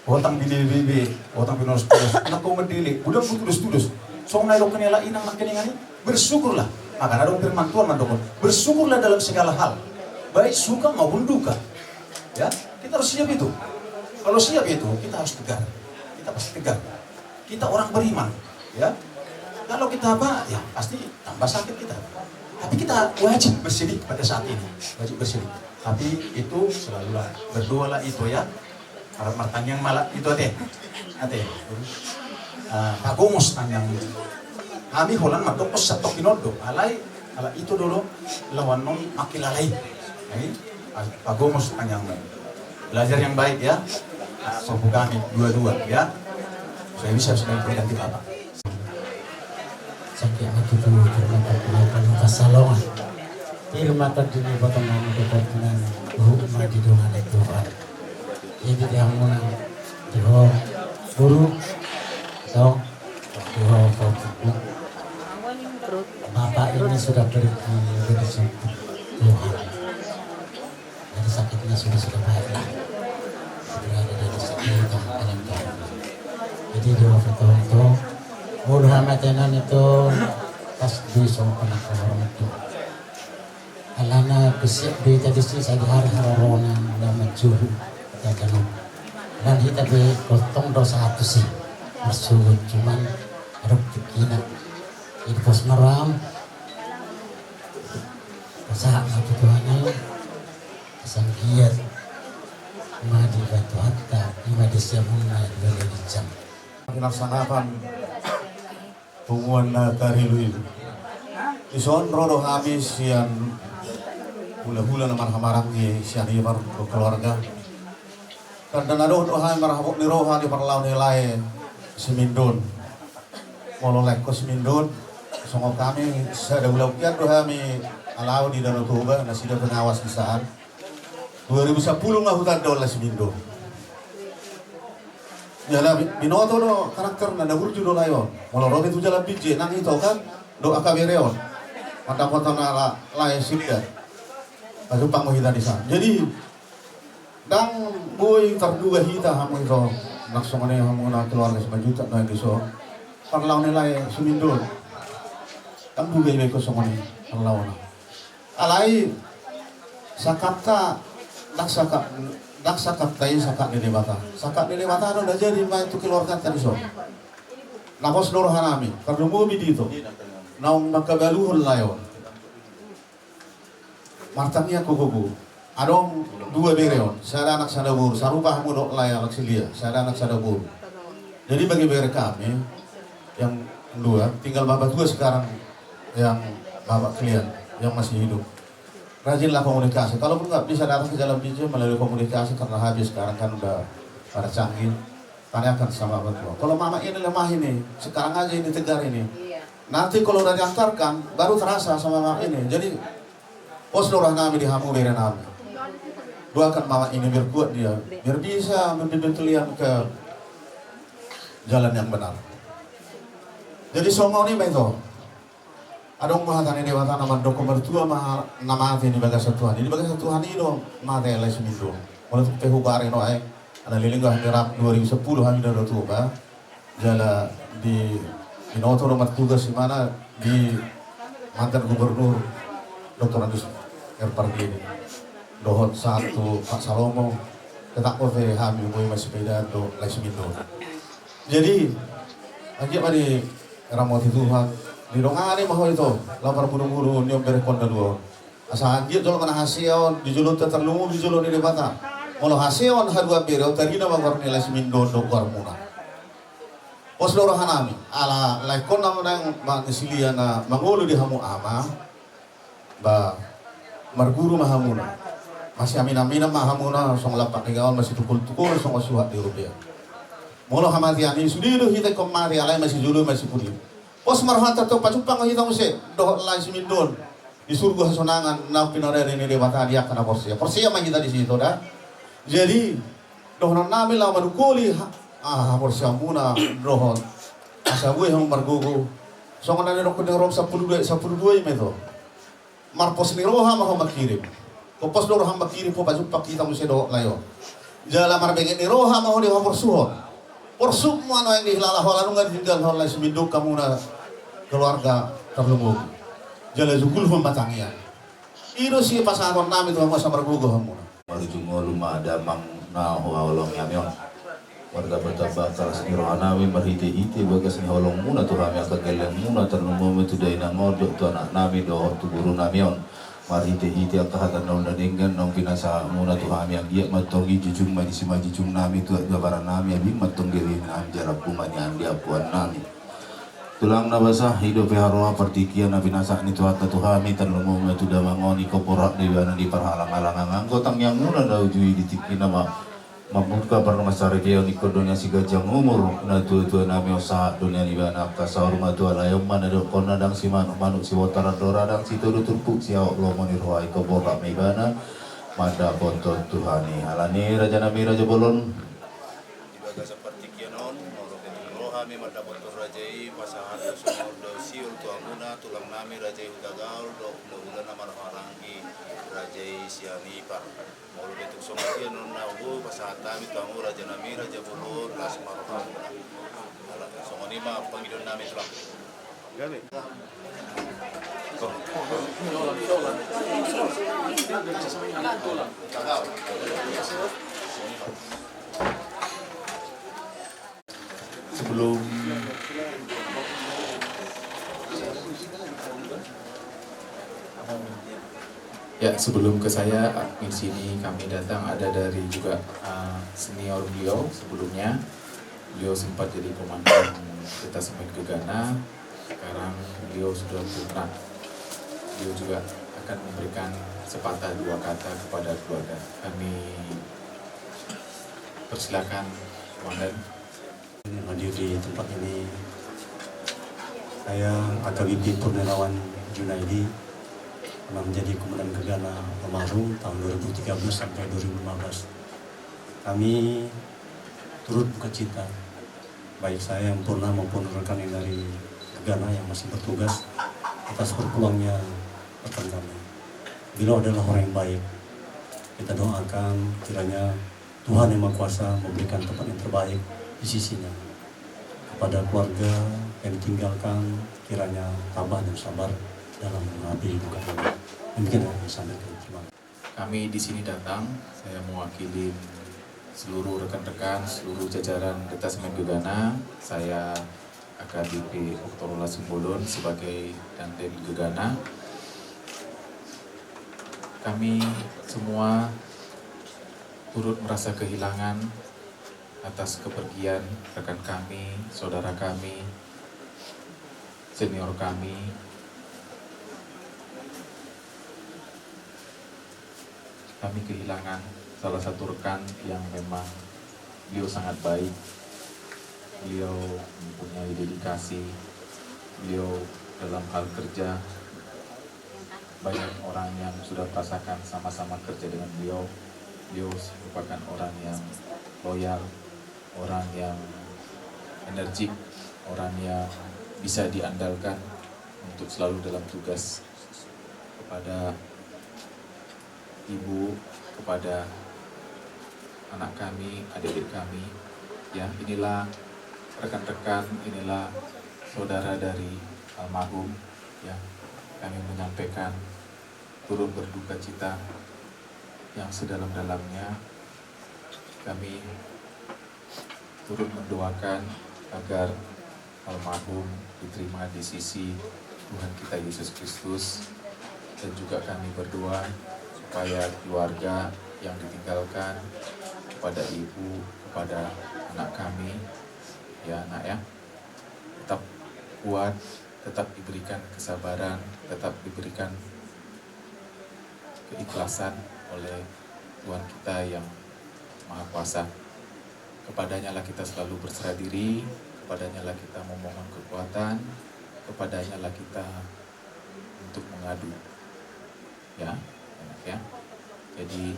S7: Otang bibi, otang pinus, anak kau mendilik, udah putus. Song naik kenela inang makeningani, bersyukurlah. Maka ada firman Tuhan mandokon, bersyukurlah dalam segala hal, baik suka maupun duka. Ya, kita harus siap itu. Kalau siap itu, kita harus tegar. Kita pasti tegar. Kita orang beriman, ya. Kalau kita apa, ya pasti tambah sakit kita. Tapi kita wajib bersedih pada saat ini, wajib bersedih. Tapi itu selalulah berdoalah itu ya. Harap martanyang malah itu ate. Pagumos tanyang kami holan madokos sa tokinodo alay ala itu dulu lawan non makilalay. Pagumos tanyang belajar yang baik ya. Sopo kami dua-dua ya. Saya bisa sudah berganti Bapak.
S6: Sakit hati itu terkata kesalongan. Firman terdiri potongan keperluan hukum di doa Tuhan. Ini dia mulai diho guru so diho fokus. Bapak ini sudah pergi dari Tuhan. Jadi sakitnya sudah baiklah. Berada dari sekitar dalam Tuhan. Jadi diho foto mulu hamatenan itu pas di sopan orang itu. Alana besik di tadi sih saya harona nama juhu kita dan kita be potong dosa satu sih bersuut cuman ada kena ini pos meram usaha satu Tuhan sang giat madi batu hatta lima desiamuna dari jam
S7: Dilaksanakan hubungan tarilu itu. Ison rodo habis yang hula-hula naman hamarang di siang ibar keluarga. Karena ada doa marhabuk ni roha di perlawan nilai semindun. Mololek ko semindun. Songok kami sada ulaukian doa mi alau di Danau Toba nasida pengawas bisaan. 2010 nga hutan dola semindun. Jala binoto do karakter na nahurju do layon. Molorobe tu jala bije nang ito kan do akabereon. Mata kota na lae sida. Aduh panguhitan di sana. Jadi dang boy terduga hita hamu itu langsung ane hamu na keluarga sebajuta na iso. Parlaw nila sumindon. Ang bugay may ko sumani parlaw na. Alay sakata Daksakat tayo sakat nilibata. Sakat nilibata ano na jadi may itu keluarga tadi so. Nakos norohan namin. Karena mobi dito. Naong magkagaluhon layon. Martanya kukuku. Adong dua bereon. Saya anak sadabur. Sarupah mo do layan agsilia. Saya anak sadabur.
S3: Jadi bagi kami yang dua, tinggal bapak juga sekarang yang bapak klien yang masih hidup. Rajinlah komunikasi. Kalaupun nggak bisa datang ke Jalan Bijil melalui komunikasi karena habis sekarang kan udah pada canggih. Tanyakan sama bapak tua. Kalau mama ini lemah ini, sekarang aja ini tegar ini. Nanti kalau udah diantarkan, baru terasa sama mama ini. Jadi, pos lurah nami di hamu dari nami. Doakan mama ini biar kuat dia, biar bisa membimbing kalian ke jalan yang benar. Jadi songo ini betul. Ada umahatan ini watan nama dokumen tua nama hati ini bagas Tuhan. Ini bagas Tuhan ini dong mati oleh seminggu. Kalau tehu bareng noai. Ada lilingga handirap 2010 kami dah tu ba. Jala di noto rumah tugas di mana di mantan gubernur Dr. Agus Erpardi ini. Dohot satu Pak Salomo tetap oleh kami mulai masih beda do lesmindo. Jadi aja mari ramot Tuhan di dongane mah itu lapar buru-buru nyom berekon kedua. Asa anjir jolo kana hasil dijulut terlumu dijulut di bata. Kalau hasilon hadua biro tadi nama warna lesmindo do warmuna. Pos lorohan nami ala laikon nama yang manusia na mangulu di hamu ama ba marguru mahamuna masih amin mahamuna song lapak negawan masih tukul song suhat di rupiah. Molo hamatiani sudiru hita komari alai masih julu masih pudi. Pos marhata to pacupang hita muse do lesmindo di surga sonangan na pinare ini di bata dia kana porsia mah kita di situ dah. Jadi dohon nami lah marukuli porsiamuna dohon asabu yang margugu songan nani rokon yang rom 12 meto marpos ni roha mah makirim kopos do roha makirim po pajupak kita mesti do layo jala marbengin ni roha mah di porsuho porsuk mo ano yang dihlala hola nungan tinggal hola seminduk kamu na keluarga terlumuk jala zugul hum matangnya iro si pasangan nami tu masa margugu hamuna Marujungo luma ada mang na holong yamion warga bertabak kalas ni rohanawi marhite-hite bagas ni holong muna tu kami akan geleng muna ternumu itu dai na ngordok tu anak nami do tu guru namion marhite-hite akahatan nong dadenggan nong pinasa muna tu kami yang dia matongi jujung mani sima jujung nami tu gabaran nami abi matonggi an jarap kumani andi apuan nami tulang na basah hidup haroa pertikian na binasa ni tuata tuhami terlumu tu damangoni koporak di bana di parhalang-halangan anggotang yang muna daw jui ditikin nama mabuka parang masarigeo ni kodonya si gajang umur na tu nami usaha dunia di bana kasar rumah tu alayom mana do kona dang si manuk si wotara dora dang si tudu turpuk si awak lomo ni roai koporak ni bana mada bontot tuhani alani raja nabi raja bolon ibaga seperti kianon kami mada bontot rajai pasangan semua do siul tuanguna tulang nami rajai utagaul do ulan nama harangi rajai siani par mulu betuk somatian nona ubu pasangan kami tuangu raja nami raja bulur las marham ala somoni ma pangidon nami tulang gami sebelum
S8: sebelum ke saya di sini kami datang ada dari juga senior beliau sebelumnya beliau sempat jadi komandan Detasemen Gegana sekarang beliau sudah putra beliau juga akan memberikan sepatah dua kata kepada keluarga kami persilakan komandan
S22: hadir di tempat ini. Saya AKBP Purnawirawan Junaidi pernah menjadi Komandan Gegana almarhum tahun 2013 sampai 2015. Kami turut bercita baik saya yang purna maupun rekan yang dari Gegana yang masih bertugas atas berpulangnya rekan kami. Beliau adalah orang yang baik. Kita doakan kiranya Tuhan Yang Maha Kuasa memberikan tempat yang terbaik di sisinya. Kepada keluarga yang ditinggalkan kiranya tabah dan sabar dalam menghadapi duka ini. Demikian yang saya sampaikan.
S8: Kami di sini datang, saya mewakili seluruh rekan-rekan, seluruh jajaran Detasemen Gegana. Saya AKBP Oktorula Simbolon sebagai Dandim Gegana. Kami semua turut merasa kehilangan atas kepergian rekan kami, saudara kami, senior kami. Kami kehilangan salah satu rekan yang memang beliau sangat baik. Beliau mempunyai dedikasi, beliau dalam hal kerja. Banyak orang yang sudah merasakan sama-sama kerja dengan beliau. Beliau merupakan orang yang loyal, orang yang energik, orang yang bisa diandalkan untuk selalu dalam tugas. Kepada ibu, kepada anak kami, adik-adik kami, ya, inilah rekan-rekan, inilah saudara dari almarhum, ya, kami menyampaikan turut berduka cita yang sedalam-dalamnya. Kami turut mendoakan agar almarhum diterima di sisi Tuhan kita Yesus Kristus, dan juga kami berdoa supaya keluarga yang ditinggalkan, kepada ibu, kepada anak kami, ya nak ya, tetap kuat, tetap diberikan kesabaran, tetap diberikan keikhlasan oleh Tuhan kita yang Maha Kuasa. Kepadanya lah kita selalu berserah diri, kepadanya lah kita memohon kekuatan, kepadanya lah kita untuk mengadu. Ya, enak ya. Jadi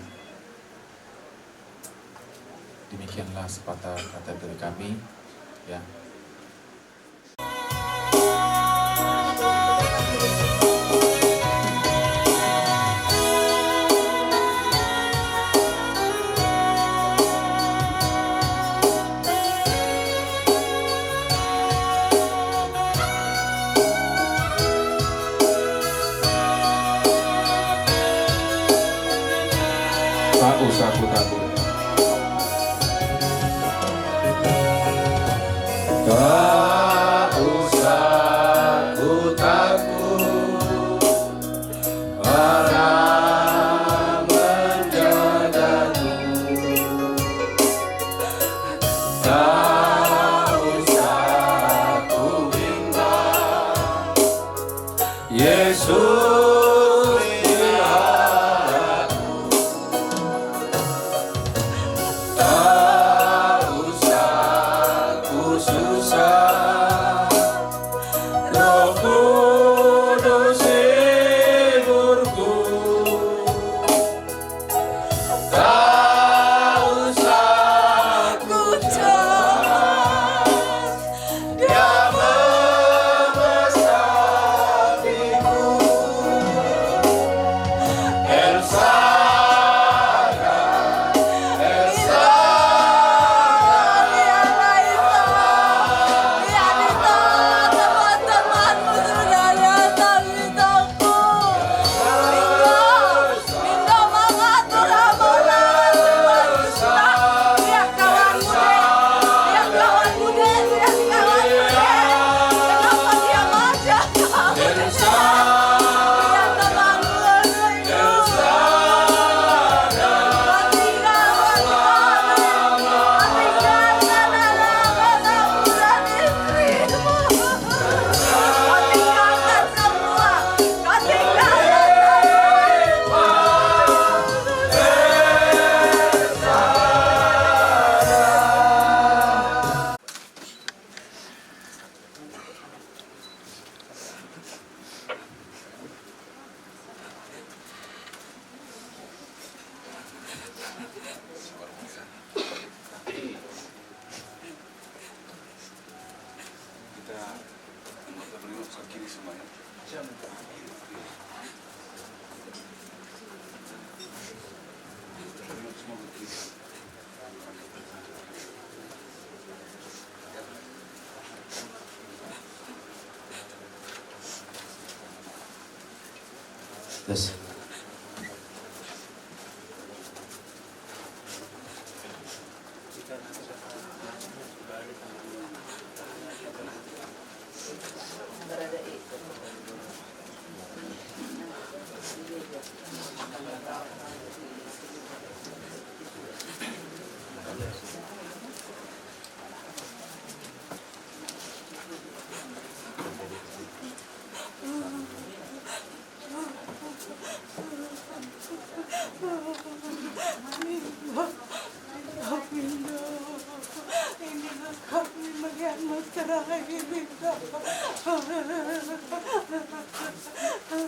S8: demikianlah sepatah kata dari kami, ya. Takut. Tak usah ku takut, Allah menjagaku. Tak usah ku bimbang, Yesus.
S3: Yes.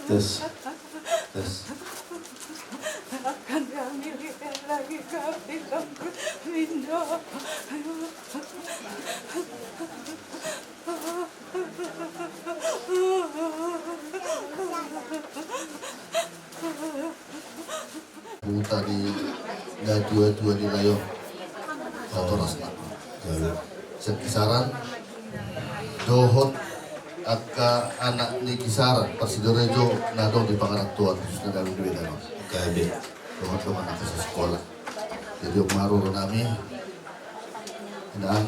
S3: Tes.
S21: Akan kami lihat lagi kami Mindo.
S5: Tadi na dua-dua di layo otoras na. Sa kisaran dohot aka anak ni kisaran Pasidorejo na dong di pangarap tuan khusus na dalam duit ano.
S3: KB.
S5: Dohot ko anak sa sekolah. Jadi maruro nami dan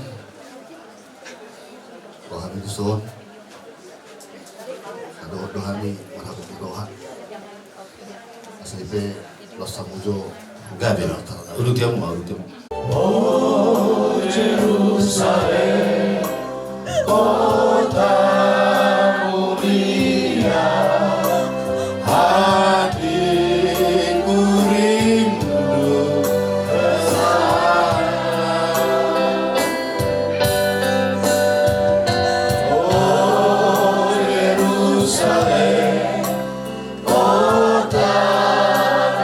S5: rohani dison. Dohani marhabuk doha. Aslipe Los Samujo
S3: Gabi. Urut ya mau.
S9: Oh Jerusalem, kota mulia, hatiku rindu ke sana. Oh Jerusalem, kota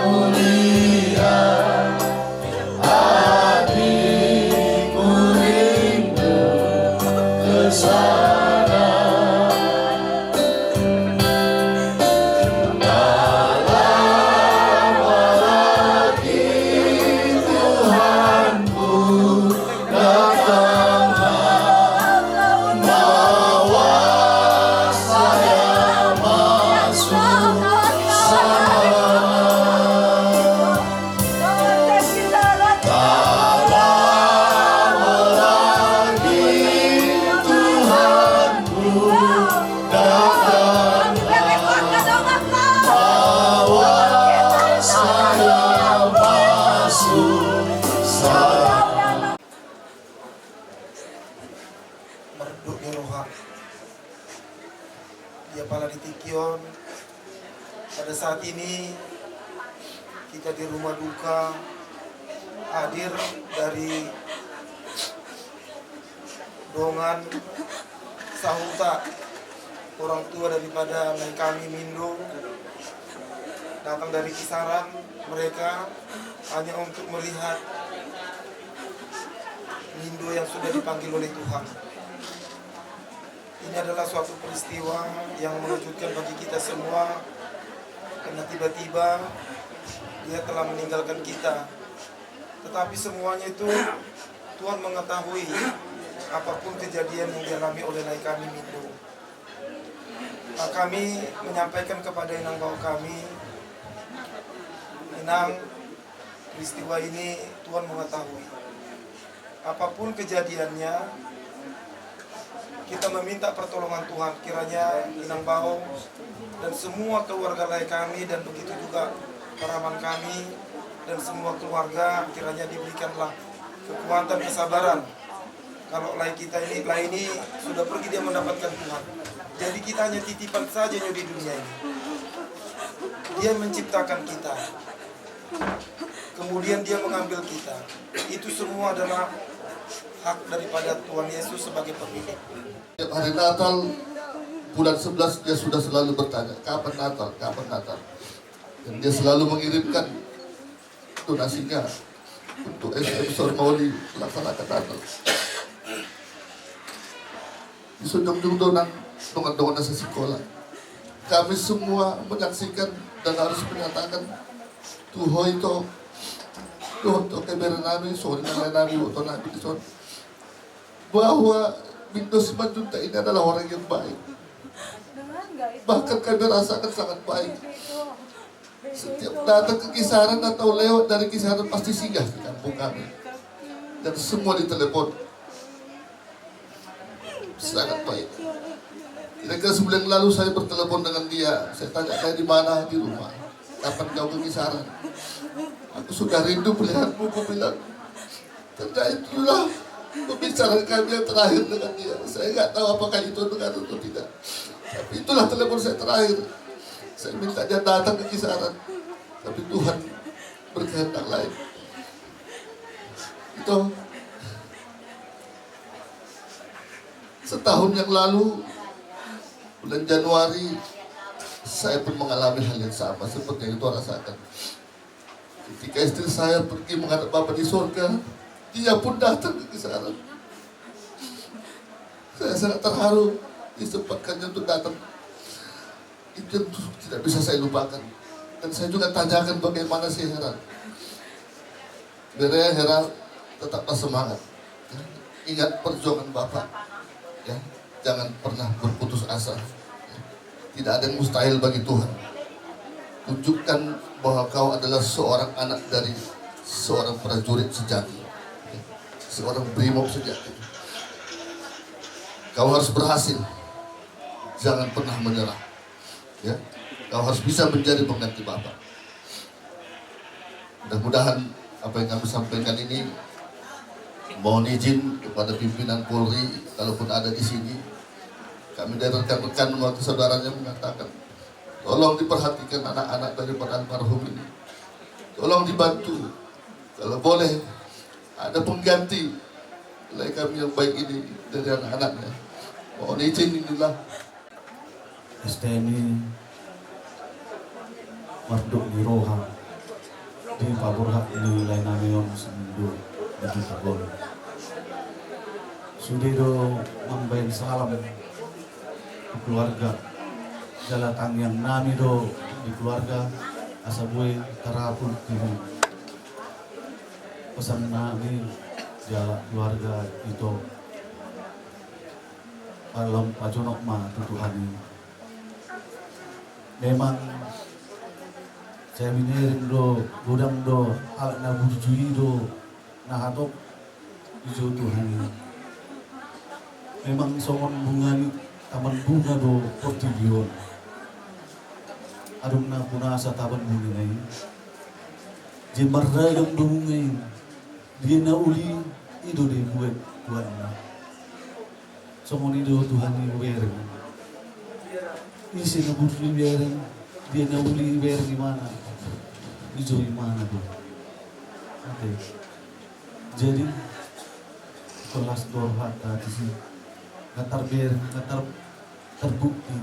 S9: mulia, hatiku rindu ke sana. Lama lagi Tuhanku datanglah, bawa saya masuk sana. Lama lagi Tuhanku datang, bawa saya masuk sana.
S10: Merduk di roha. Dia pala di Tikion. Pada saat ini kita di rumah duka hadir dari Dongan Sahuta, orang tua daripada Nai kami Mindo, datang dari kisaran mereka hanya untuk melihat Mindo yang sudah dipanggil oleh Tuhan. Ini adalah suatu peristiwa yang mengejutkan bagi kita semua, karena tiba-tiba dia telah meninggalkan kita. Tetapi semuanya itu Tuhan mengetahui apapun kejadian yang dialami oleh Nai kami Mindo. Nah, kami menyampaikan kepada Inang Bau kami, Inang, peristiwa ini Tuhan mengetahui. Apapun kejadiannya, kita meminta pertolongan Tuhan. Kiranya Inang Bau dan semua keluarga Lai kami, dan begitu juga paraman kami dan semua keluarga, kiranya diberikanlah kekuatan, kesabaran. Kalau Lai kita ini, Lai ini sudah pergi, dia mendapatkan Tuhan. Jadi kita hanya titipan saja di dunia ini. Dia menciptakan kita, kemudian dia mengambil kita. Itu semua adalah hak daripada Tuhan Yesus sebagai pemilik.
S5: Tiap hari Natal bulan 11 dia sudah selalu bertanya, kapan Natal, kapan Natal. Dan dia selalu mengirimkan donasinya untuk SM Sormauli melaksanakan Natal. Di sujung-jung dongan nasa sekolah. Kami semua menyaksikan dan harus menyatakan Tuho itu kebenaran namin, sorry na namin, ito namin ison. Bahwa Mindo Simanjunta ini adalah orang yang baik. Bahkan kami rasakan sangat baik. Setiap datang ke kisaran atau lewat dari kisaran pasti singgah di kampung kami. Dan semua ditelepon. Sangat baik. Kira-kira sebulan lalu saya bertelepon dengan dia. Saya tanya, saya di mana? Di rumah. Kapan kau ke kisaran? Aku sudah rindu melihatmu, aku bilang. Karena itulah pembicaraan kami yang terakhir dengan dia. Saya nggak tahu apakah itu dengan atau tidak. Tapi itulah telepon saya terakhir. Saya minta dia datang ke kisaran. Tapi Tuhan berkehendak lain. Itu Setahun yang lalu, bulan Januari, saya pun mengalami hal yang sama seperti yang itu rasakan. Ketika istri saya pergi menghadap Bapa di surga, dia pun datang ke kisaran. Saya sangat terharu disempatkannya untuk datang. Itu tidak bisa saya lupakan. Dan saya juga tanyakan bagaimana si Hera. Bere Hera, tetaplah semangat. Ingat perjuangan Bapak. Ya, jangan pernah berputus asa. Tidak ada yang mustahil bagi Tuhan. Tunjukkan bahwa kau adalah seorang anak dari seorang prajurit sejati, seorang brimob sejati. Kau harus berhasil. Jangan pernah menyerah. Ya, kau harus bisa menjadi pengganti Bapak. Mudah-mudahan apa yang kami sampaikan ini, mohon izin kepada pimpinan Polri, kalaupun ada di sini, kami dari rekan-rekan waktu saudaranya mengatakan, tolong diperhatikan anak-anak daripada almarhum ini. Tolong dibantu. Kalau boleh, ada pengganti nilai kami yang baik ini dari anak-anaknya. Mohon izin inilah.
S22: STNI Marduk Giroha di Paburhak nilai namion seminggu di Tabon. Sudido mambain salam ke keluarga jalatang yang nami do di keluarga asabui tarapun timu pesan nami jala keluarga itu kalau pajonok ma tutuhani memang saya minirin do gudang do alat na burjui do nah hatok ijo Tuhan memang songon bunga ni taman bunga do portigion adung na punasa taman bunga ngayon jimarda yung bunga ngayon dia na uli ido di buat Tuhan na songon ido Tuhan ni wering isi na burjui wering dia na uli wering gimana ijo gimana do oke jadi kelas dorhaka di sini nggak terbukti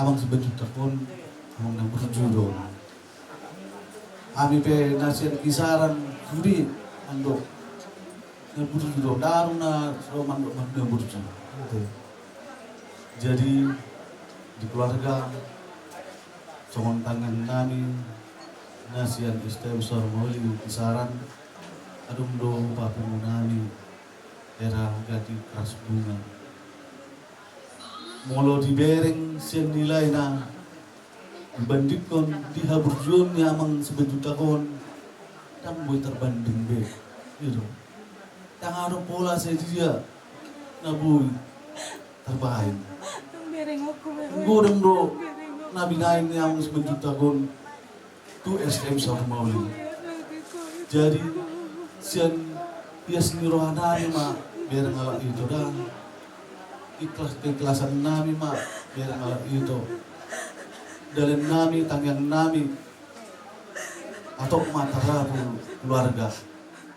S22: amang sebenjuta pun amang nang berjudul ami pe nasian kisaran sudi ando nang berjudul daru na roman nang berjudul jadi di keluarga songon tangan nami nasian istembsor moli kisaran adum do papu nami era gati keras bunga molo dibereng sen nilai na dibandingkan di haburjun yang amang sebenjuta kon tang boy terbanding be itu tang ada pola saya dia na boy terbaik godong do nabi nain yang sebenjuta kon tu SM sama mauli jadi sian bias ni rohanani ma biar ngalak itu dah ikhlasan nami ma biar ngalak itu dalam nami tangyang nami atau matarabu keluarga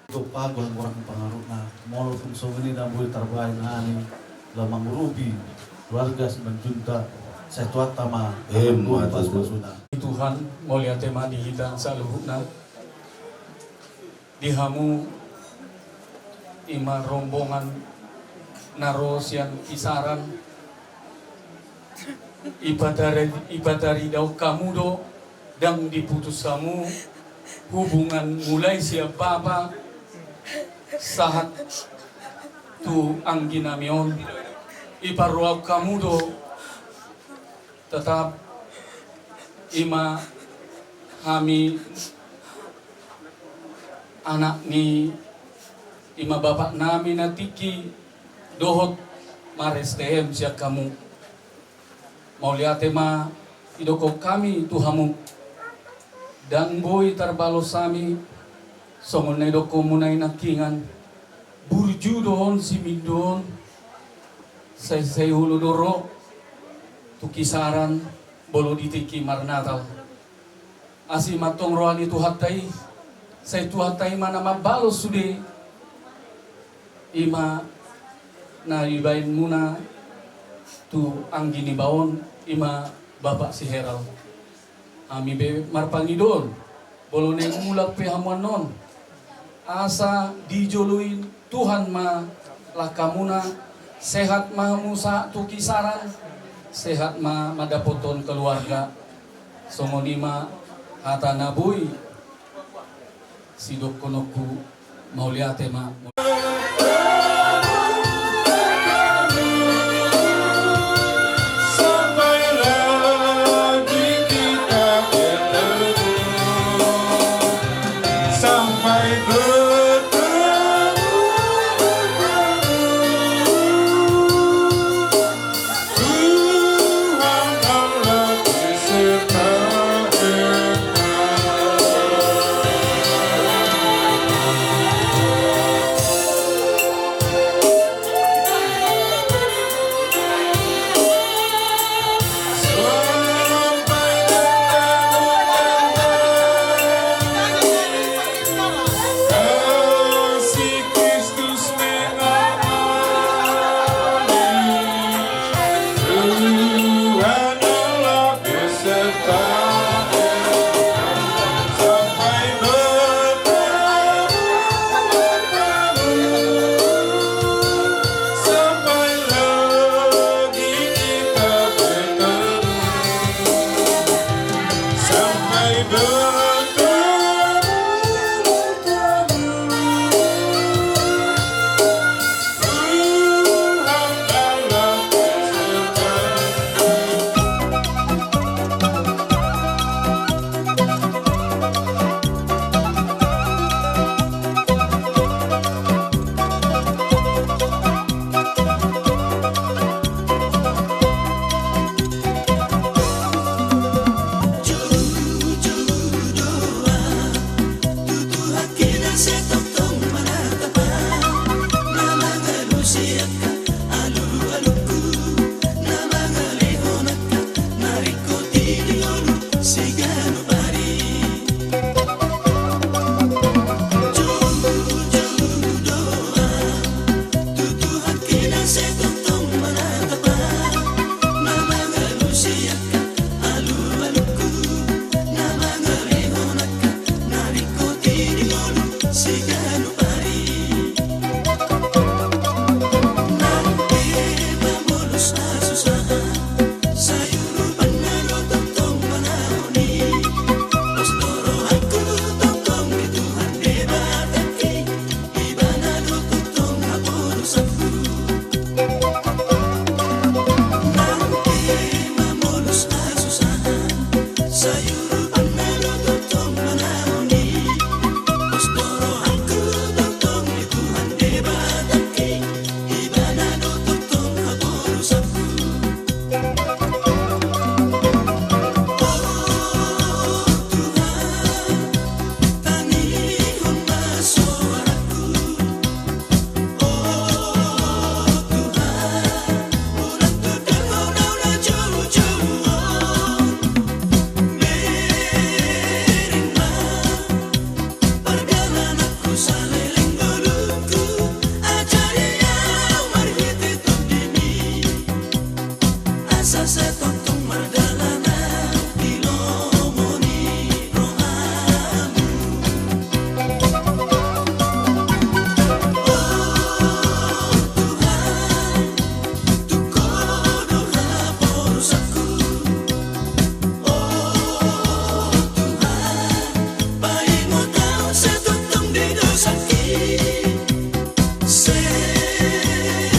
S22: itu pagol orang pengaruh na molo pun so ini dah boleh terbaik nani lamang rubi keluarga sebenjunta saya tuat tama
S11: Tuhan mulia tema di hidan saluhuna dihamu ima rombongan narosian kisaran ibadari dau kamu do dan diputus kamu hubungan mulai siapa apa saat tu angginamion iparruau kamu do tetap ima kami anak ni ima bapak nami natiki dohot marestehem siap kamu mau lihat tema idoko kami tuhamu dan boy terbalos sami songon na idoko munay nakingan burju doon si mindon say hulu doro tukisaran bolo ditiki marnatal asi matong rohani tuhatay say tuhatay mana mabalos sude ima na ibain muna tu anggini bawon ima Bapak si Heral. Ami be marpangidon bolone mulak pe hamuan non. Asa dijoluin Tuhan ma lakamuna sehat ma musa tu kisaran sehat ma madapoton keluarga songonima hata nabui sidok konoku mauliate ma.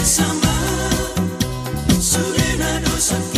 S9: Sama, surena dosa.